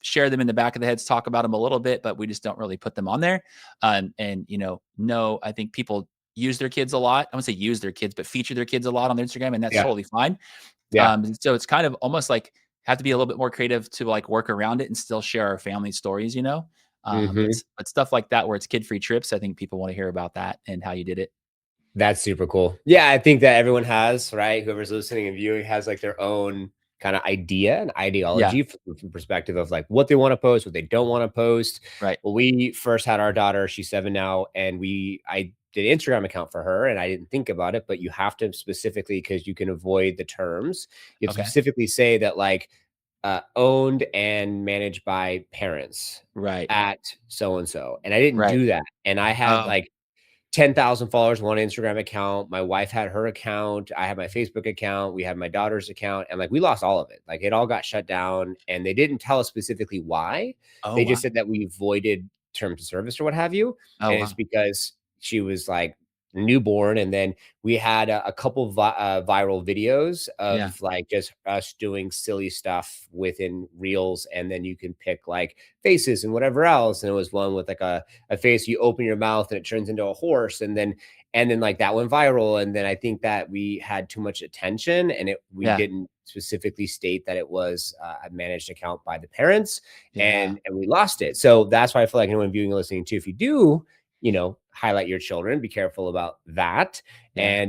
share them in the back of the heads, talk about them a little bit, but we just don't really put them on there. And no, I think people use their kids a lot. I wouldn't say use their kids, but feature their kids a lot on their Instagram, and that's yeah, totally fine. yeah, So it's kind of almost like have to be a little bit more creative to like work around it and still share our family stories. mhm. But stuff like that where it's kid free trips, I think people want to hear about that and how you did it. That's super cool. Yeah, I think that everyone has, right? Whoever's listening and viewing has like their own kind of idea and Yeah. ideology from perspective of like what they want to post, what they don't want to post. Right. When we first had our daughter, she's 7 now, and I did an Instagram account for her and I didn't think about it, but you have to specifically because you can avoid the terms. You have to Okay. specifically say that like owned and managed by parents Right. at so and so. And I didn't Right. do that. And I had Oh, like 10,000 followers, one Instagram account. My wife had her account. I had my Facebook account. We had my daughter's account. And like we lost all of it. Like it all got shut down. And they didn't tell us specifically why. oh, They wow. just said that we voided terms of service or what have you. Oh, And it's wow. because she was like newborn. And then we had a couple viral videos Yeah. of like just us doing silly stuff within reels. And then you can pick like faces and whatever else. And it was one with like a face you open your mouth and it turns into a horse, and then like that went viral, and then I think that we had too much attention and we Yeah. didn't specifically state that it was a managed account by the parents, Yeah. and we lost it. So that's why I feel like anyone viewing and listening to, if you do, you know, highlight your children, be careful about that. Yeah.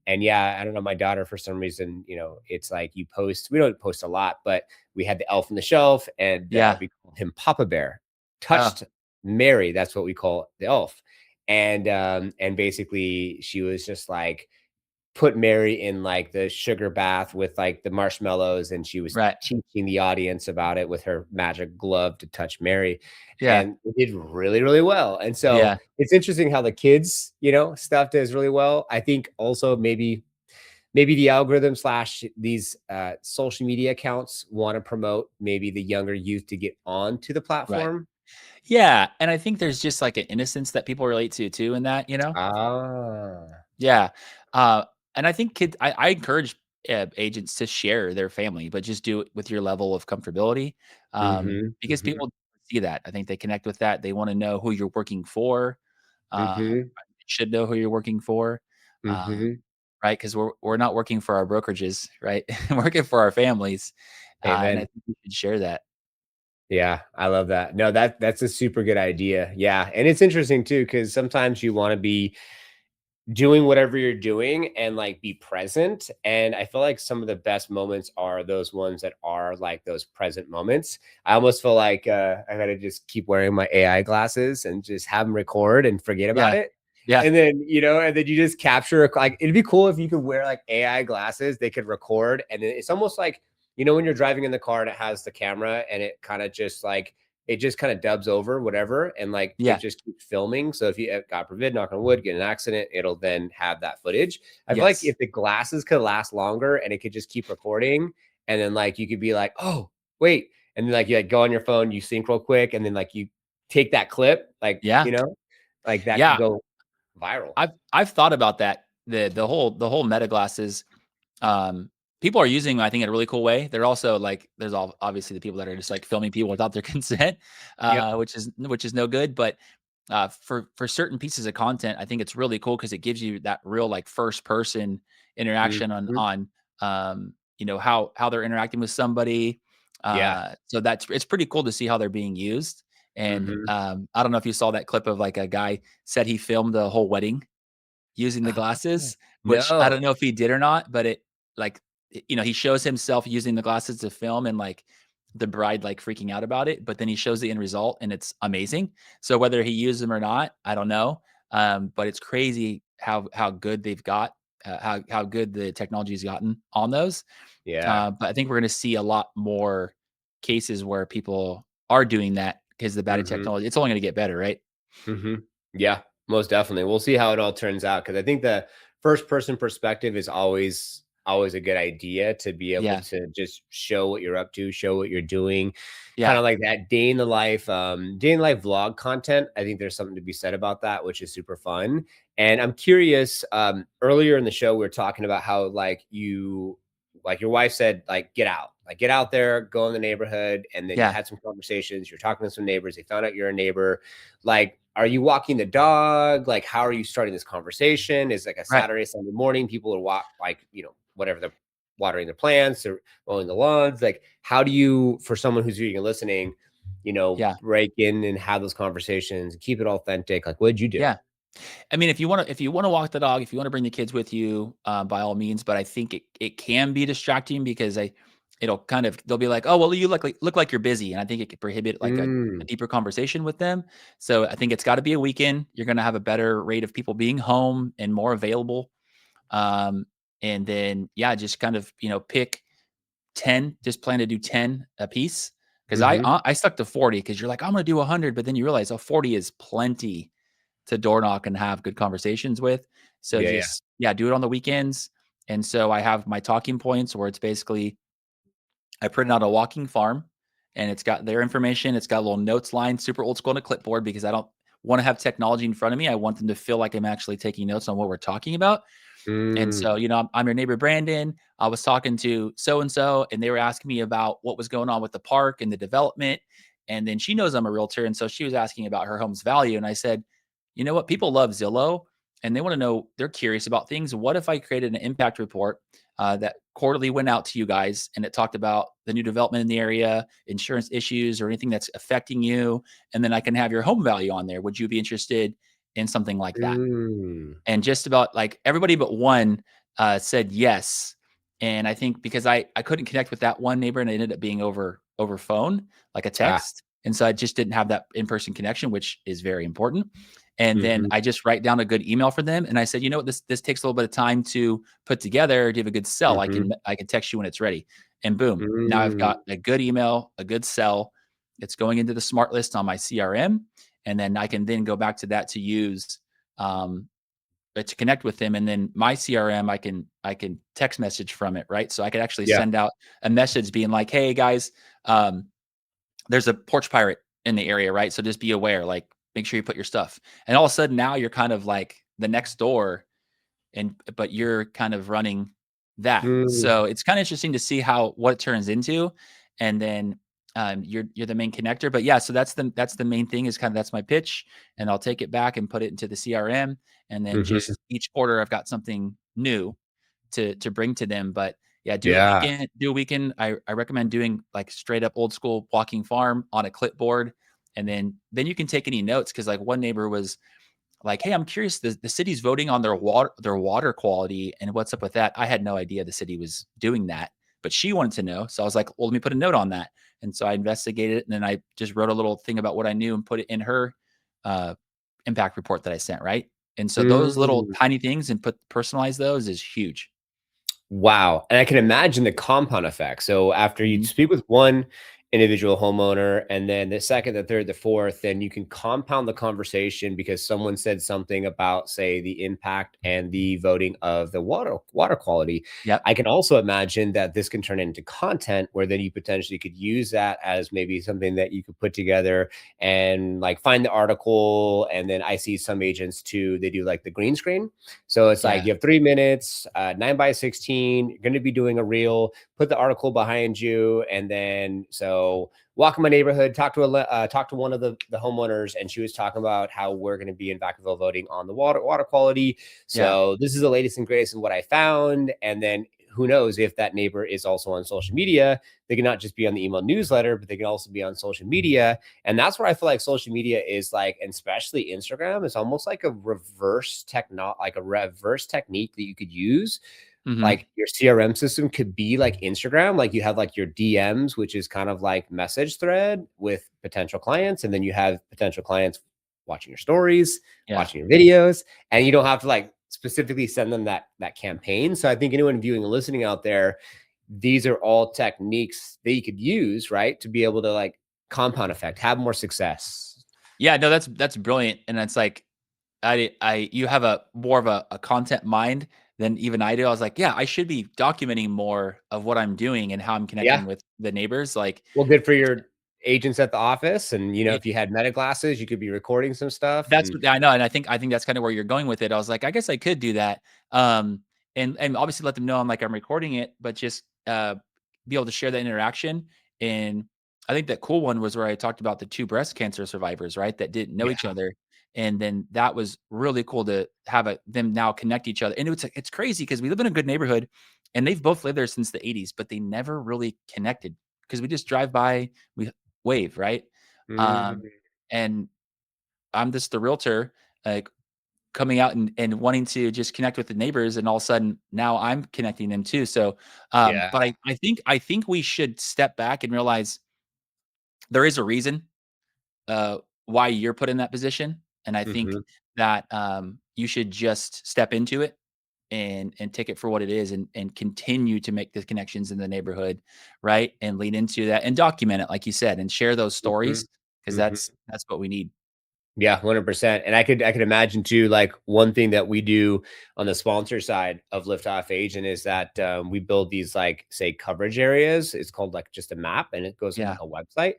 And yeah, I don't know, my daughter for some reason, you know, it's like you post, we don't post a lot, but we had the elf on the shelf, and Yeah. we called him Papa Bear. Oh, Touched Mary, that's what we call the elf. And basically she was just like put Mary in like the sugar bath with like the marshmallows, and she was right. teaching the audience about it with her magic glove to touch Mary. Yeah. And it did really, really well. And so Yeah. it's interesting how the kids, you know, stuff does really well. I think also maybe the algorithm slash these social media accounts want to promote maybe the younger youth to get onto the Right. platform. Yeah. And I think there's just like an innocence that people relate to too in that. Ah. Yeah. Uh, and I think I encourage agents to share their family, but just do it with your level of comfortability. Mhm, Because mhm, people see that. I think they connect with that. They want to know who you're working for. mhm, Should know who you're working for. Um, mhm. right? Because we're not working for our brokerages, right? We're working for our families, and I Amen. think we should share that. Yeah, I love that. No, that's a super good idea. Yeah, and it's interesting too because sometimes you want to be doing whatever you're doing and like be present. And I feel like some of the best moments are those ones that are like those present moments. I almost feel like I gotta just keep wearing my AI glasses and just have them record and forget about Yeah. it. Yeah. And then, and then you just capture like it'd be cool if you could wear like AI glasses, they could record. And then it's almost like, when you're driving in the car and it has the camera and it kind of just like it just kind of dubs over whatever and like it Yeah. just keeps filming. So if you, God forbid, knock on wood, get in an accident, it'll then have that footage. I feel like Yes. if the glasses could last longer and it could just keep recording, and then like you could be like, oh, wait. And then like you like go on your phone, you sync real quick, and then like you take that clip, like, Yeah. like that could Yeah. go viral. I've thought about that. The whole meta glasses. Um, People are using, I think, in a really cool way. They're also like, there's all obviously the people that are just like filming people without their consent, Yep. which is no good. But for certain pieces of content, I think it's really cool because it gives you that real like first person interaction on Mhm. how they're interacting with somebody. Yeah. So it's pretty cool to see how they're being used. And Mhm. I don't know if you saw that clip of like a guy said he filmed the whole wedding using the Ah, glasses, which I no. don't know if he did or not, but like, he shows himself using the glasses to film and, like, the bride, like, freaking out about it, but then he shows the end result, and it's amazing. So whether he used them or not, I don't know, but it's crazy how good they've got, how good the technology's gotten on those, Yeah. but I think we're gonna see a lot more cases where people are doing that because the battery Mhm. technology it's only gonna get better, right? Mhm. Yeah, most definitely. We'll see how it all turns out because I think the first person perspective is always a good idea to be able Yeah, to just show what you're up to, show what you're doing, kind yeah, of like that day in the life vlog content. I think there's something to be said about that, which is super fun. And I'm curious, earlier in the show, we were talking about how like your wife said, like get out there, go in the neighborhood, and then you yeah, had some conversations. You're talking to some neighbors. They found out you're a neighbor. Like, are you walking the dog? Like, how are you starting this conversation? Is like a right, Saturday, Sunday morning, people are whatever they're watering their plants or mowing the lawns. Like, how do you, for someone who's reading and listening, yeah, break in and have those conversations, keep it authentic? Like, what did you do? yeah. I mean, if you wanna walk the dog, if you wanna bring the kids with you, by all means, but I think it can be distracting because it'll kind of they'll be like, "Oh, well, you look like you're busy," and I think it could prohibit, like, a Mm, deeper conversation with them. So, I think it's gotta be a weekend. You're gonna have a better rate of people being home and more available. And then, yeah, just kind of, pick 10, just plan to do 10 a piece. Because I mm-hmm. I I stuck to 40 because you're like, "I'm gonna do 100," but then you realize, oh, 40 is plenty to door knock and have good conversations with. So Yeah, yeah. just yeah, do it on the weekends. And so I have my talking points where it's basically I printed out a walking farm and it's got their information. It's got a little notes line, super old school on a clipboard because I don't want to have technology in front of me. I want them to feel like I'm actually taking notes on what we're talking about. And Mm, so, I'm your neighbor Brandon. I was talking to so and so, and they were asking me about what was going on with the park and the development. And then she knows I'm a realtor, and so she was asking about her home's value. And I said, you know what? People love Zillow, and they want to know. They're curious about things. What if I created an impact report that quarterly went out to you guys, and it talked about the new development in the area, insurance issues, or anything that's affecting you, and then I can have your home value on there. Would you be interested in something like that? mm. And just about like everybody but one said yes. And I think because I couldn't connect with that one neighbor and it ended up being over phone, like a Ah, text. And so I just didn't have that in-person connection, which is very important. And then mhm, I just write down a good email for them. And I said, you know what, this takes a little bit of time to put together. Do you have a good sell? I mhm, can I can text you when it's ready. And boom, now I've mm. got a good email, a good sell. It's going into the smart list on my CRM. And then I can then go back to that to use um, to connect with them, and then my CRM, I can text message from it, right? So I could actually Yeah. send out a message being like, "Hey guys, um, there's a porch pirate in the area, right? So just be aware, like make sure you put your stuff." And all of a sudden now you're kind of like the next door and but you're kind of running that. Mm, So it's kind of interesting to see how what it turns into, and then you're the main connector. But yeah, so that's the main thing is kind of that's my pitch, and I'll take it back and put it into the CRM, and then mhm. just each quarter I've got something new to bring to them. But Yeah, Yeah. do a weekend. I recommend doing like straight up old school walking farm on a clipboard, and then you can take any notes because like one neighbor was like, "Hey, I'm curious. The city's voting on their water quality, and what's up with that?" I had no idea the city was doing that, but she wanted to know, so I was like, "Well, let me put a note on that." And so I investigated it, and then I just wrote a little thing about what I knew and put it in her uh, impact report that I sent. Right, and so those little Mm. tiny things and personalize those is huge. Wow, and I can imagine the compound effect. So after you Mhm. speak with one individual homeowner, and then the second, the third, the fourth, then you can compound the conversation because someone said something about, say, the impact and the voting of the water quality. Yep. I can also imagine that this can turn into content where then you potentially could use that as maybe something that you could put together and like find the article. And then I see some agents too, they do like the green screen. So it's like Yeah. you have 3 minutes, 9 by 16. You're going to be doing a reel. Put the article behind you, and then so walk in my neighborhood. Talk to one of the homeowners, and she was talking about how we're going to be in Vacaville voting on the water quality. Yeah. So this is the latest and greatest in what I found, and then who knows if that neighbor is also on social media. They can not just be on the email newsletter, but they can also be on social media. And that's where I feel like social media is like, and especially Instagram, is almost like like a reverse technique that you could use. Mhm. Like your CRM system could be like Instagram, like you have like your DMs, which is kind of like message thread with potential clients. And then you have potential clients watching your stories, Yeah. watching your videos, and you don't have to like specifically send them that campaign. So I think anyone viewing and listening out there, these are all techniques that you could use, right? To be able to like compound effect, have more success. Yeah, no, that's brilliant, and it's like, I you have a more of a content mind than even I do. I was like, "Yeah, I should be documenting more of what I'm doing and how I'm Yeah. connecting with the neighbors," like, Well, good for it's your agents at the office. And, yeah, if you had meta glasses, you could be recording some stuff that's and what I know, and I think that's kinda where you're going with it. I was like, "I guess I could do that," and obviously let them know I'm recording it, but just, be able to share that interaction, and I think that cool one was where I talked about the 2 breast cancer survivors, right, that didn't know each yeah. other, and then that was really cool to have them now connect each other, and it's crazy because we live in a good neighborhood, and they've both lived there since the '80s, but they never really connected because we just drive by, we wave, right? Um, Mm, and I'm just the realtor, like, coming out and wanting to just connect with the neighbors, and all of a sudden, now I'm connecting them too, so, yeah. but I think we should step back and realize there is a reason, why you're put in that position, and I think Mhm, that, you should just step into it and take it for what it is and continue to make the connections in the neighborhood, right, and lean into that and document it, like you said, and share those mhm, stories because mhm. that's what we need. Yeah, 100%. And I could imagine too, like one thing that we do on the sponsor side of Lift Off Agent is that we build these like say coverage areas. It's called like just a map and it goes on Yeah. like a website.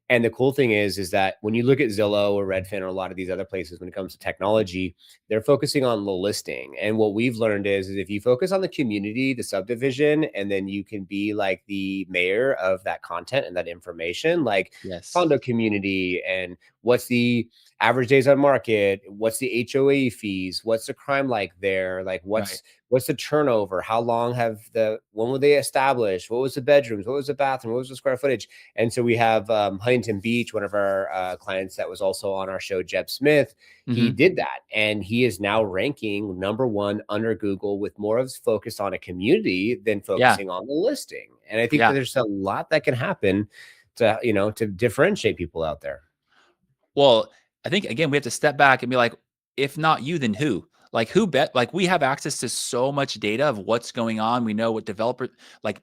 And the cool thing is that when you look at Zillow or Redfin or a lot of these other places when it comes to technology, they're focusing on the listing. And what we've learned is if you focus on the community, the subdivision, and then you can be like the mayor of that content and that information, like Yes. condo community and what's the average days on market, what's the HOA fees, what's the crime like there, like Right. what's the turnover, how long have when were they established, what was the bedrooms, what was the bathroom, what was the square footage. And so we have Huntington Beach, one of our clients that was also on our show, Jeb Smith. He Mhm. did that and he is now ranking number 1 under Google with more of his focus on a community than Yeah. focusing on the listing. And I think that Yeah. there's a lot that can happen to to differentiate people out there. Well, I think again, we have to step back and be like, if not you, then who? Like who bet like we have access to so much data of what's going on. We know what developer like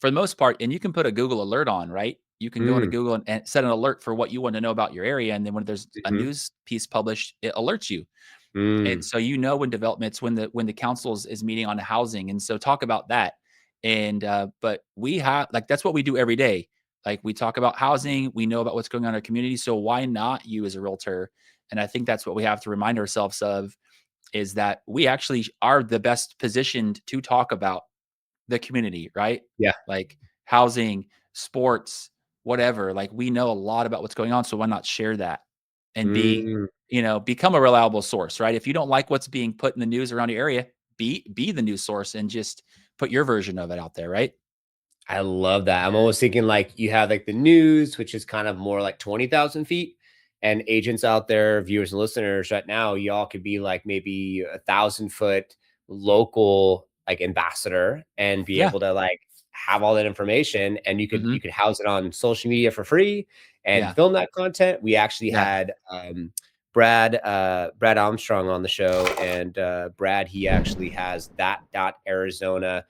for the most part, and you can put a Google alert on, right? You can go into Mm, Google and set an alert for what you want to know about your area. And then when there's a mhm. news piece published, it alerts you. And Mm, so you know when developments when the council is meeting on housing, and so talk about that. And but we have like that's what we do every day. Like we talk about housing, we know about what's going on in our community. So why not you as a realtor? And I think that's what we have to remind ourselves of is that we actually are the best positioned to talk about the community, right? yeah. Like housing, sports, whatever. Like we know a lot about what's going on, so why not share that and Mm, become a reliable source, right? If you don't like what's being put in the news around your area, be the news source and just put your version of it out there, right? I love that. I'm almost thinking like you have like the news, which is kind of more like 20,000 feet. And agents out there, viewers and listeners right now, y'all could be like maybe 1,000 foot local like ambassador and be Yeah. able to like have all that information, and Mhm. you could house it on social media for free and Yeah. film that content. We actually Yeah. had Brad Armstrong on the show, and Brad, he actually has that dot Arizona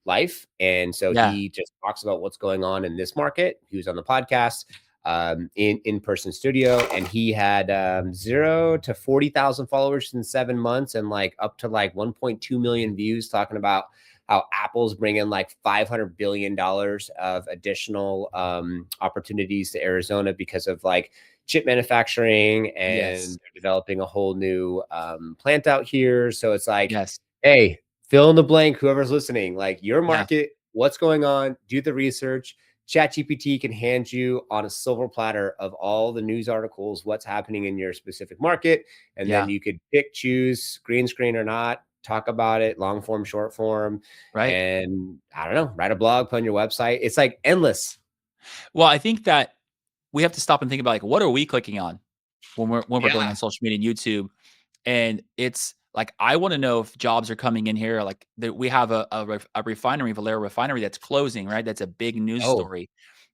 life, and so Yeah. he just talks about what's going on in this market. He was on the podcast in person studio, and he had 0 to 40,000 followers in 7 months, and like up to like 1.2 million views, talking about how Apple's bringing like $500 billion of additional opportunities to Arizona because of like chip manufacturing, and Yes. they're developing a whole new plant out here. So it's like, Yes. hey, fill in the blank, whoever's listening, like your Yeah. market, what's going on, do the research. ChatGPT can hand you on a silver platter of all the news articles, what's happening in your specific market. And then Yeah. you could pick, choose, green screen or not, talk about it, long form, short form, Right. and I don't know, write a blog, put on your website. It's like endless. Well, I think that we have to stop and think about, like, what are we clicking on when we're going on Yeah. social media and YouTube? And it's like, I wanna know if jobs are coming in here, like, that we have a refinery, Valero refinery that's closing, right? That's a big news Oh, story,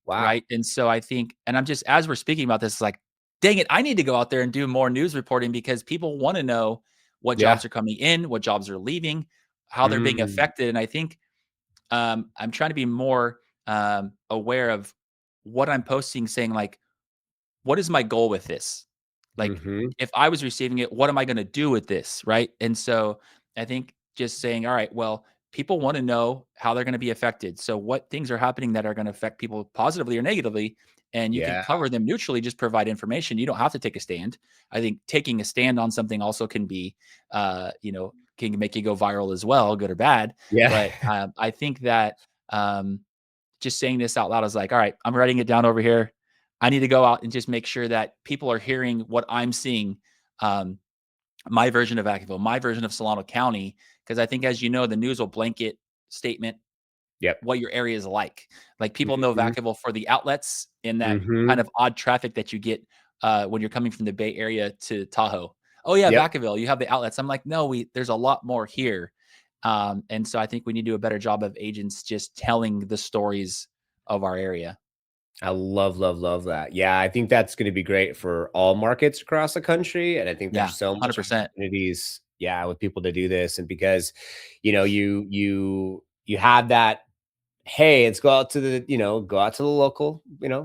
wow. right? And so I think, and I'm just, as we're speaking about this, it's like, dang it, I need to go out there and do more news reporting because people wanna know what Yeah. jobs are coming in, what jobs are leaving, how they're being Mm, affected. And I think, I'm trying to be more, aware of what I'm posting, saying, like, what is my goal with this? Like, mhm. if I was receiving it, what am I gonna do with this, right? And so, I think just saying, "All right, well, people wanna know how they're gonna be affected. So what things are happening that are gonna affect people positively or negatively?" And you can Yeah. cover them neutrally, just provide information. You don't have to take a stand. I think taking a stand on something also can be, can make you go viral as well, good or bad. Yeah. But, I think that, um just saying this out loud is like, all right, I'm writing it down over here. I need to go out and just make sure that people are hearing what I'm seeing, um, my version of Vacaville, my version of Solano County, because I think, as you know, the news will blanket statement Yep. what your area is like. Like, people know Mhm. Vacaville for the outlets and that kind Mhm. of odd traffic that you get when you're coming from the Bay Area to Tahoe. Oh yeah, Yep. Vacaville, you have the outlets. I'm like, no, there's a lot more here. And so I think we need to do a better job of agents just telling the stories of our area. I love, love, love that. Yeah, I think that's gonna be great for all markets across the country, and I think there's Yeah, so much 100%. opportunities, yeah, with people to do this, and because, you have that, hey, let's go out to the, go out to the local,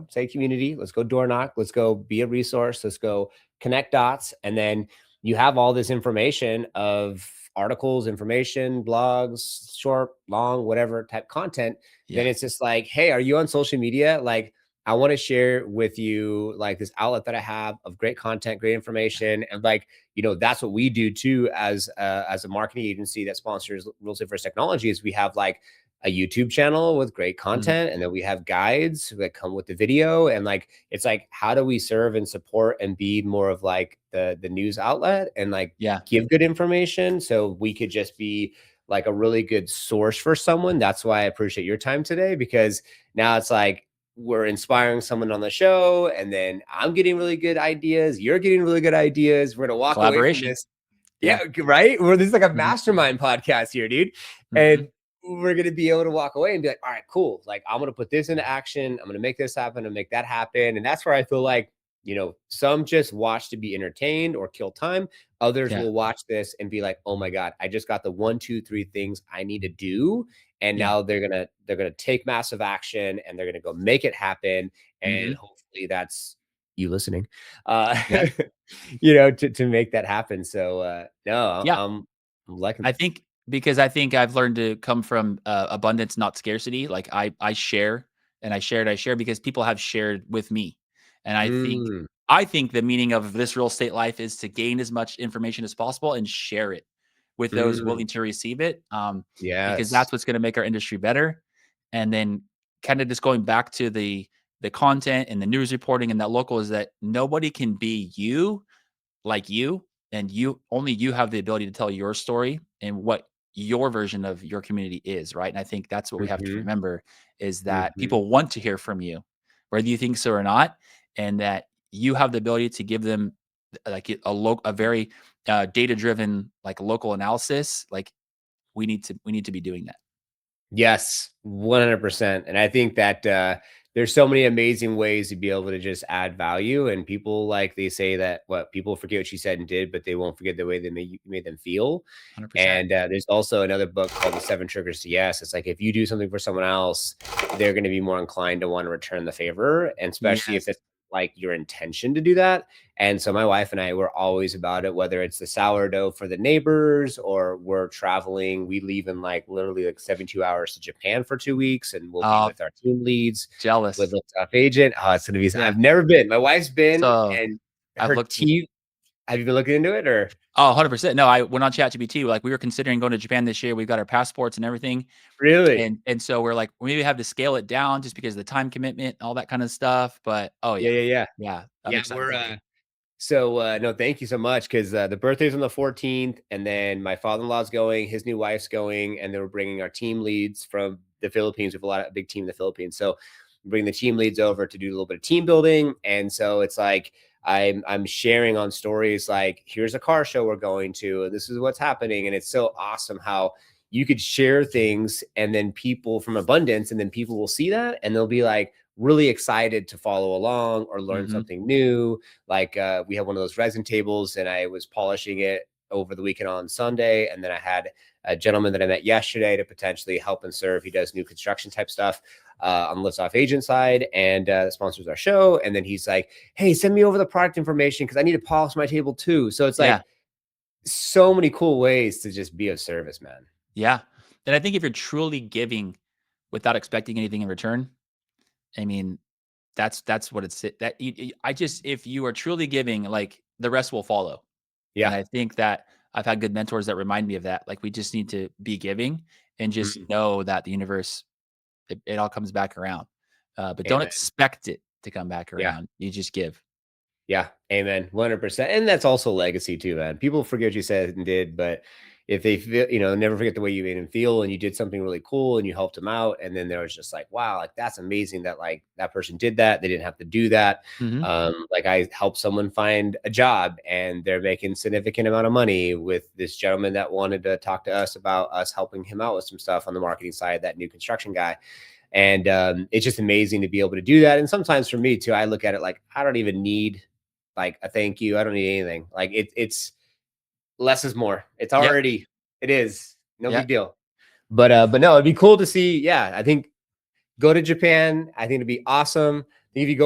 say community. Let's go door knock. Let's go be a resource. Let's go connect dots. And then you have all this information of articles, information, blogs, short, long, whatever type content. Then Yeah, it's just like, hey, are you on social media? Like, I want to share with you like this outlet that I have of great content, great information. And like, that's what we do too as a marketing agency that sponsors Real Estate First Technology, is we have like a YouTube channel with great mhm, content, and then we have guides that come with the video, and like it's like, how do we serve and support and be more of like the news outlet, and like yeah, give good information so we could just be like a really good source for someone. That's why I appreciate your time today, because now it's like we're inspiring someone on the show, and then I'm getting really good ideas, you're getting really good ideas. We're gonna walk away from collaboration. this, yeah, Yeah, right? This is like a mhm, mastermind podcast here, dude. mhm, And we're gonna be able to walk away and be like, all right, cool. Like, I'm gonna put this into action. I'm gonna make this happen and make that happen. And that's where I feel like, some just watch to be entertained or kill time. Others yeah, will watch this and be like, oh my God, I just got the one, two, three things I need to do. And yeah, now they're gonna take massive action, and they're gonna go make it happen. And mhm, hopefully that's you listening. Uh yeah, to make that happen. So no, yeah. I'm liking I this. think, because I think I've learned to come from, abundance, not scarcity. Like, I share, and I share because people have shared with me. And Mm, I think the meaning of this real estate life is to gain as much information as possible and share it with those mm, willing to receive it, because yes. that's what's gonna make our industry better. And then, kinda just going back to the content and the news reporting and that local, is that nobody can be you like you, and you only you have the ability to tell your story and what your version of your community is, right? And I think that's what we have to Mhm. remember is that Mhm. people want to hear from you, whether you think so or not, and that you have the ability to give them like a very data driven like local analysis. Like we need to be doing that. Yes, 100%. And I think that there's so many amazing ways to be able to just add value. And people, like they say that what people forget what you said and did, but they won't forget the way they made them feel. 100%. And there's also another book called The Seven Triggers to Yes. It's like if you do something for someone else, they're going to be more inclined to want to return the favor, and especially if Yes. it's like your intention to do that. And so my wife and I were always about it, whether it's the sourdough for the neighbors or we're traveling. We leave in like literally like 72 hours to Japan for 2 weeks, and we'll be Uh, with our team leads with Jealous. the top agent. Oh, it's gonna be. Yeah. I've never been. My wife's been, So and I've her looked. team. Have you been looking into it or 100%. No, I went on ChatGPT. Like we were considering going to Japan this year. We've got our passports and everything. really? And so we're like, we maybe have to scale it down just because of the time commitment, all that kind of stuff. But oh Yeah, yeah. yeah, yeah, Yeah. I'm yeah. excited. We're So, no, thank you so much because the birthday's on the 14th, and then my father-in-law's going, his new wife's going, and then we're bringing our team leads from the Philippines. We have a big team in the Philippines, so we bring the team leads over to do a little bit of team building. And so it's like I'm sharing on stories like, here's a car show we're going to, and this is what's happening, and it's so awesome how you could share things, and then people from abundance, and then people will see that, and they'll be like really excited to follow along or learn Hmm. something new. Like we had one of those resin tables, and I was polishing it over the weekend on Sunday, and then I had a gentleman that I met yesterday to potentially help and serve. He does new construction type stuff on the lifts off agent side, and sponsors our show. And then he's like, "Hey, send me over the product information because I need to polish my table too." So it's Yeah. like so many cool ways to just be of service, man. Yeah. And I think if you're truly giving without expecting anything in return, I mean, that's what it's that I just if you are truly giving, like the rest will follow. And Yeah. I think that I've had good mentors that remind me of that. Like we just need to be giving and just Mhm. know that the universe, it all comes back around. But don't Amen. expect it to come back Yeah. around. You just give. Yeah, amen. 100%. And that's also legacy too, man. People forget what you said and did, but if they feel, never forget the way you made them feel and you did something really cool and you helped them out. And then there was just like, wow, like that's amazing that like that person did that. They didn't have to do that. Mhm. Like I helped someone find a job and they're making significant amount of money with this gentleman that wanted to talk to us about us helping him out with some stuff on the marketing side, that new construction guy. And it's just amazing to be able to do that. And sometimes for me too, I look at it like I don't even need like a thank you. I don't need anything. Like it's less is more. It's Yep. already it is no big Yep. deal. But no, it'd be cool to see. Yeah, I think go to Japan. I think it'd be awesome. I think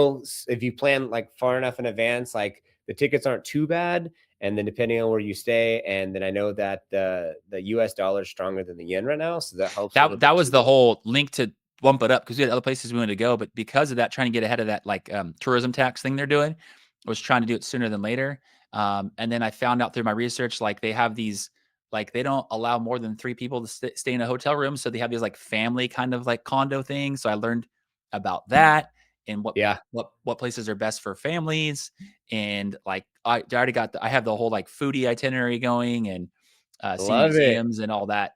if you plan like far enough in advance, like the tickets aren't too bad. And then depending on where you stay, and then I know that the US dollar is stronger than the yen right now, so that helps a little That bit was too. the whole link to bump it up because we had other places we wanted to go, but because of that, trying to get ahead of that like tourism tax thing they're doing, I was trying to do it sooner than later. And then I found out through my research, like they have these, like they don't allow more than three people to stay in a hotel room, so they have these like family kind of like condo things. So I learned about that and Yeah, what places are best for families, and like I already got I have the whole like foodie itinerary going and see love it. museums and all that.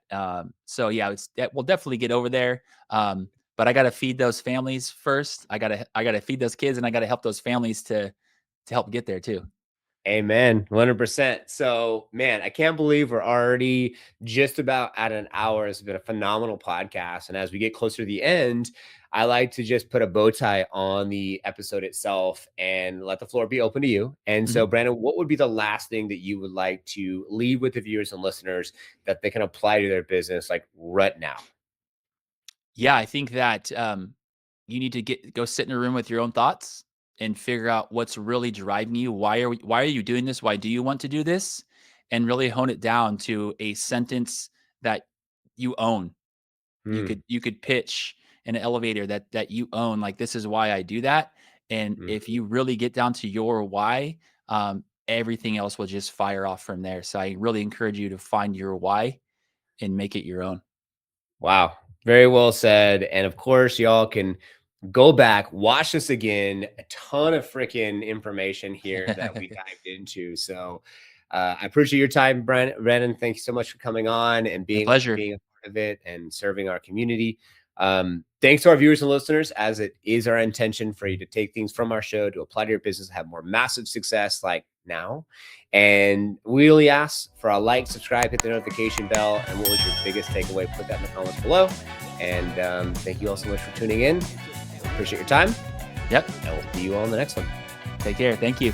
So yeah, we'll definitely get over there. But I got to feed those families first. I gotta feed those kids, and I got to help those families to help get there too. Amen. 100%. So, man, I can't believe we're already just about at an hour. It's been a phenomenal podcast. And as we get closer to the end, I like to just put a bow tie on the episode itself and let the floor be open to you. And Mhm. so, Brandon, what would be the last thing that you would like to leave with the viewers and listeners that they can apply to their business like right now? Yeah, I think that you need to go sit in a room with your own thoughts and figure out what's really driving you. Why are you doing this? Why do you want to do this? And really hone it down to a sentence that you own. Hmm. You could pitch in an elevator that you own, like, "This is why I do that," and if Mhm. you really get down to your why, everything else will just fire off from there, so I really encourage you to find your why and make it your own. Wow. Very well said. And of course, y'all can go back, watch this again. A ton of freaking information here that we dived into. So I appreciate your time, Brandon. Thank you so much for coming on and My being pleasure. a part of it and serving our community. Thanks to our viewers and listeners, as it is our intention for you to take things from our show to apply to your business, have more massive success like now. And we really ask for a like, subscribe, hit the notification bell. And what was your biggest takeaway? Put that in the comments below. And thank you all so much for tuning in. Appreciate your time. Yep. And we'll see you all in the next one. Take care. Thank you.